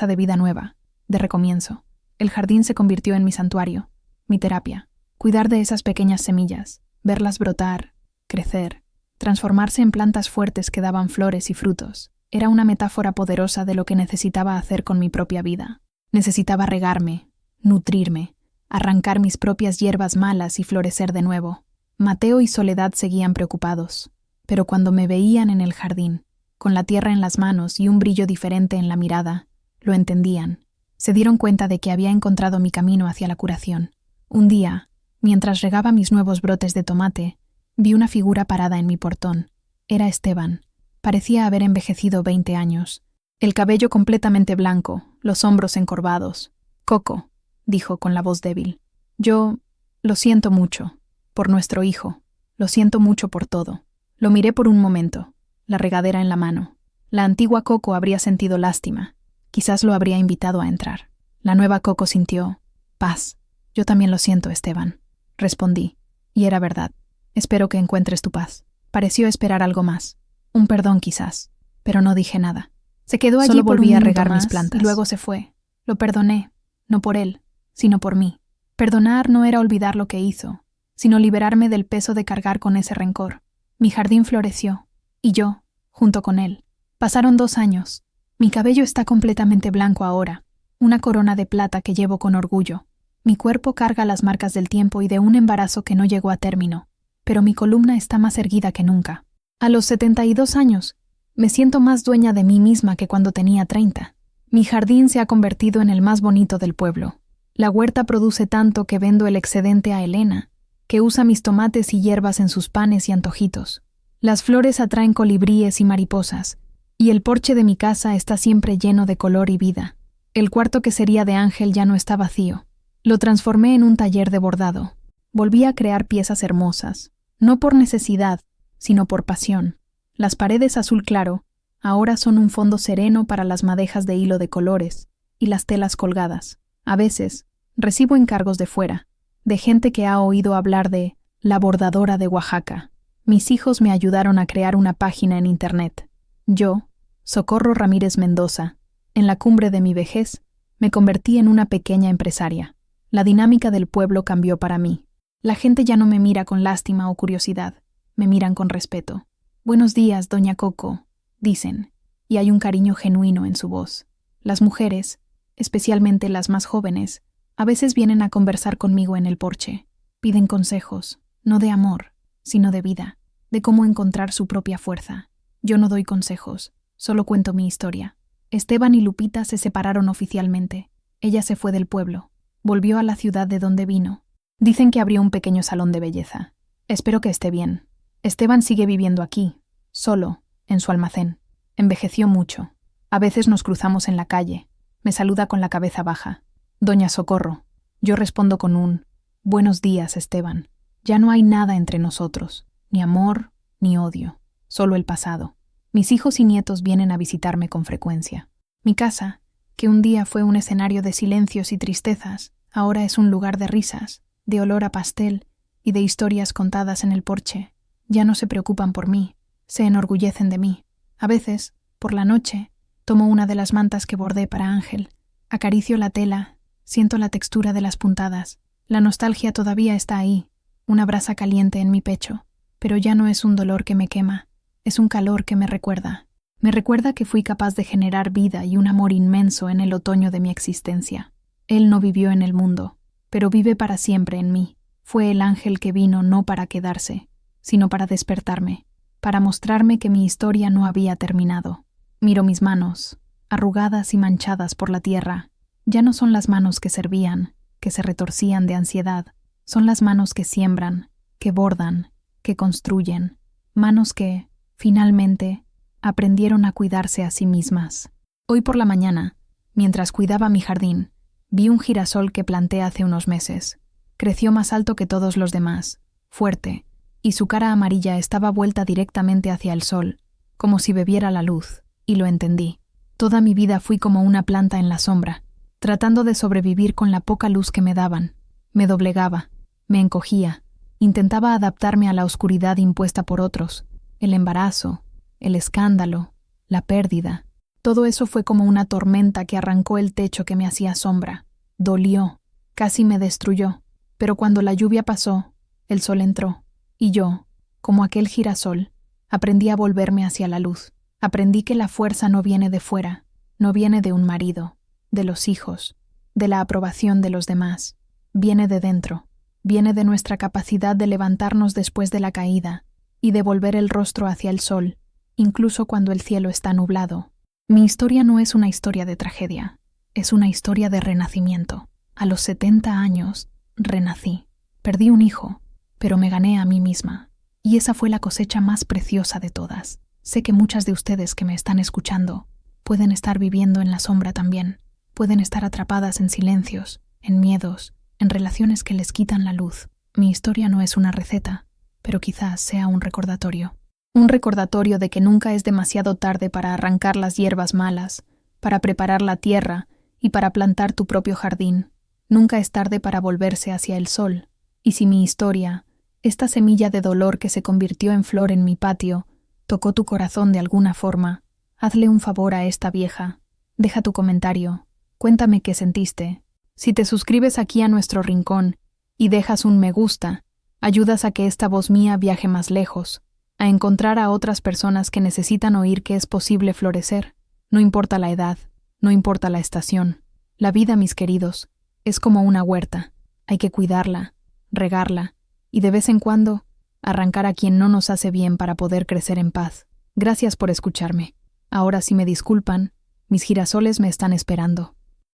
de vida nueva, de recomienzo. El jardín se convirtió en mi santuario, mi terapia. Cuidar de esas pequeñas semillas, verlas brotar, crecer, transformarse en plantas fuertes que daban flores y frutos, era una metáfora poderosa de lo que necesitaba hacer con mi propia vida. Necesitaba regarme, nutrirme, arrancar mis propias hierbas malas y florecer de nuevo. Mateo y Soledad seguían preocupados, pero cuando me veían en el jardín, con la tierra en las manos y un brillo diferente en la mirada, lo entendían. Se dieron cuenta de que había encontrado mi camino hacia la curación. Un día, mientras regaba mis nuevos brotes de tomate, vi una figura parada en mi portón. Era Esteban. Parecía haber envejecido 20 años. El cabello completamente blanco, los hombros encorvados. «Coco», dijo con la voz débil. «Yo lo siento mucho, por nuestro hijo. Lo siento mucho por todo». Lo miré por un momento, la regadera en la mano. La antigua Coco habría sentido lástima. Quizás lo habría invitado a entrar. La nueva Coco sintió paz. «Yo también lo siento, Esteban», respondí. Y era verdad. «Espero que encuentres tu paz». Pareció esperar algo más. Un perdón quizás. Pero no dije nada. Se quedó allí. Solo volví a regar mis plantas. Y luego se fue. Lo perdoné, no por él, sino por mí. Perdonar no era olvidar lo que hizo, sino liberarme del peso de cargar con ese rencor. Mi jardín floreció, y yo, junto con él. Pasaron 2 años. Mi cabello está completamente blanco ahora, una corona de plata que llevo con orgullo. Mi cuerpo carga las marcas del tiempo y de un embarazo que no llegó a término, pero mi columna está más erguida que nunca. A los 72 años, me siento más dueña de mí misma que cuando tenía 30. Mi jardín se ha convertido en el más bonito del pueblo. La huerta produce tanto que vendo el excedente a Elena, que usa mis tomates y hierbas en sus panes y antojitos. Las flores atraen colibríes y mariposas, y el porche de mi casa está siempre lleno de color y vida. El cuarto que sería de Ángel ya no está vacío. Lo transformé en un taller de bordado. Volví a crear piezas hermosas, no por necesidad, sino por pasión. Las paredes azul claro ahora son un fondo sereno para las madejas de hilo de colores y las telas colgadas. A veces, recibo encargos de fuera, de gente que ha oído hablar de la bordadora de Oaxaca. Mis hijos me ayudaron a crear una página en internet. Yo, Socorro Ramírez Mendoza, en la cumbre de mi vejez, me convertí en una pequeña empresaria. La dinámica del pueblo cambió para mí. La gente ya no me mira con lástima o curiosidad, me miran con respeto. «Buenos días, doña Coco», dicen, y hay un cariño genuino en su voz. Las mujeres, especialmente las más jóvenes, a veces vienen a conversar conmigo en el porche. Piden consejos, no de amor, sino de vida, de cómo encontrar su propia fuerza. Yo no doy consejos, solo cuento mi historia. Esteban y Lupita se separaron oficialmente. Ella se fue del pueblo, volvió a la ciudad de donde vino. Dicen que abrió un pequeño salón de belleza. Espero que esté bien. Esteban sigue viviendo aquí, solo, en su almacén. Envejeció mucho. A veces nos cruzamos en la calle. Me saluda con la cabeza baja. «Doña Socorro». Yo respondo con un «Buenos días, Esteban». Ya no hay nada entre nosotros, ni amor, ni odio, solo el pasado. Mis hijos y nietos vienen a visitarme con frecuencia. Mi casa, que un día fue un escenario de silencios y tristezas, ahora es un lugar de risas, de olor a pastel y de historias contadas en el porche. Ya no se preocupan por mí, se enorgullecen de mí. A veces, por la noche, tomo una de las mantas que bordé para Ángel, acaricio la tela, siento la textura de las puntadas. La nostalgia todavía está ahí, una brasa caliente en mi pecho, pero ya no es un dolor que me quema, es un calor que me recuerda. Me recuerda que fui capaz de generar vida y un amor inmenso en el otoño de mi existencia. Él no vivió en el mundo, pero vive para siempre en mí. Fue el ángel que vino no para quedarse, sino para despertarme, para mostrarme que mi historia no había terminado. Miro mis manos, arrugadas y manchadas por la tierra. Ya no son las manos que servían, que se retorcían de ansiedad. Son las manos que siembran, que bordan, que construyen. Manos que, finalmente, aprendieron a cuidarse a sí mismas. Hoy por la mañana, mientras cuidaba mi jardín, vi un girasol que planté hace unos meses. Creció más alto que todos los demás, fuerte, y su cara amarilla estaba vuelta directamente hacia el sol, como si bebiera la luz, y lo entendí. Toda mi vida fui como una planta en la sombra, tratando de sobrevivir con la poca luz que me daban. Me doblegaba, me encogía, intentaba adaptarme a la oscuridad impuesta por otros, el embarazo, el escándalo, la pérdida. Todo eso fue como una tormenta que arrancó el techo que me hacía sombra. Dolió, casi me destruyó, pero cuando la lluvia pasó, el sol entró. Y yo, como aquel girasol, aprendí a volverme hacia la luz. Aprendí que la fuerza no viene de fuera, no viene de un marido, de los hijos, de la aprobación de los demás. Viene de dentro, viene de nuestra capacidad de levantarnos después de la caída y de volver el rostro hacia el sol, incluso cuando el cielo está nublado. Mi historia no es una historia de tragedia, es una historia de renacimiento. A los 70 años, renací. Perdí un hijo, pero me gané a mí misma. Y esa fue la cosecha más preciosa de todas. Sé que muchas de ustedes que me están escuchando pueden estar viviendo en la sombra también. Pueden estar atrapadas en silencios, en miedos, en relaciones que les quitan la luz. Mi historia no es una receta, pero quizás sea un recordatorio. Un recordatorio de que nunca es demasiado tarde para arrancar las hierbas malas, para preparar la tierra y para plantar tu propio jardín. Nunca es tarde para volverse hacia el sol. Y si mi historia, esta semilla de dolor que se convirtió en flor en mi patio, tocó tu corazón de alguna forma, hazle un favor a esta vieja. Deja tu comentario. Cuéntame qué sentiste. Si te suscribes aquí a nuestro rincón y dejas un me gusta, ayudas a que esta voz mía viaje más lejos. a encontrar a otras personas que necesitan oír que es posible florecer. No importa la edad, no importa la estación. La vida, mis queridos, es como una huerta. Hay que cuidarla, regarla y de vez en cuando arrancar a quien no nos hace bien para poder crecer en paz. Gracias por escucharme. Ahora, si me disculpan, mis girasoles me están esperando.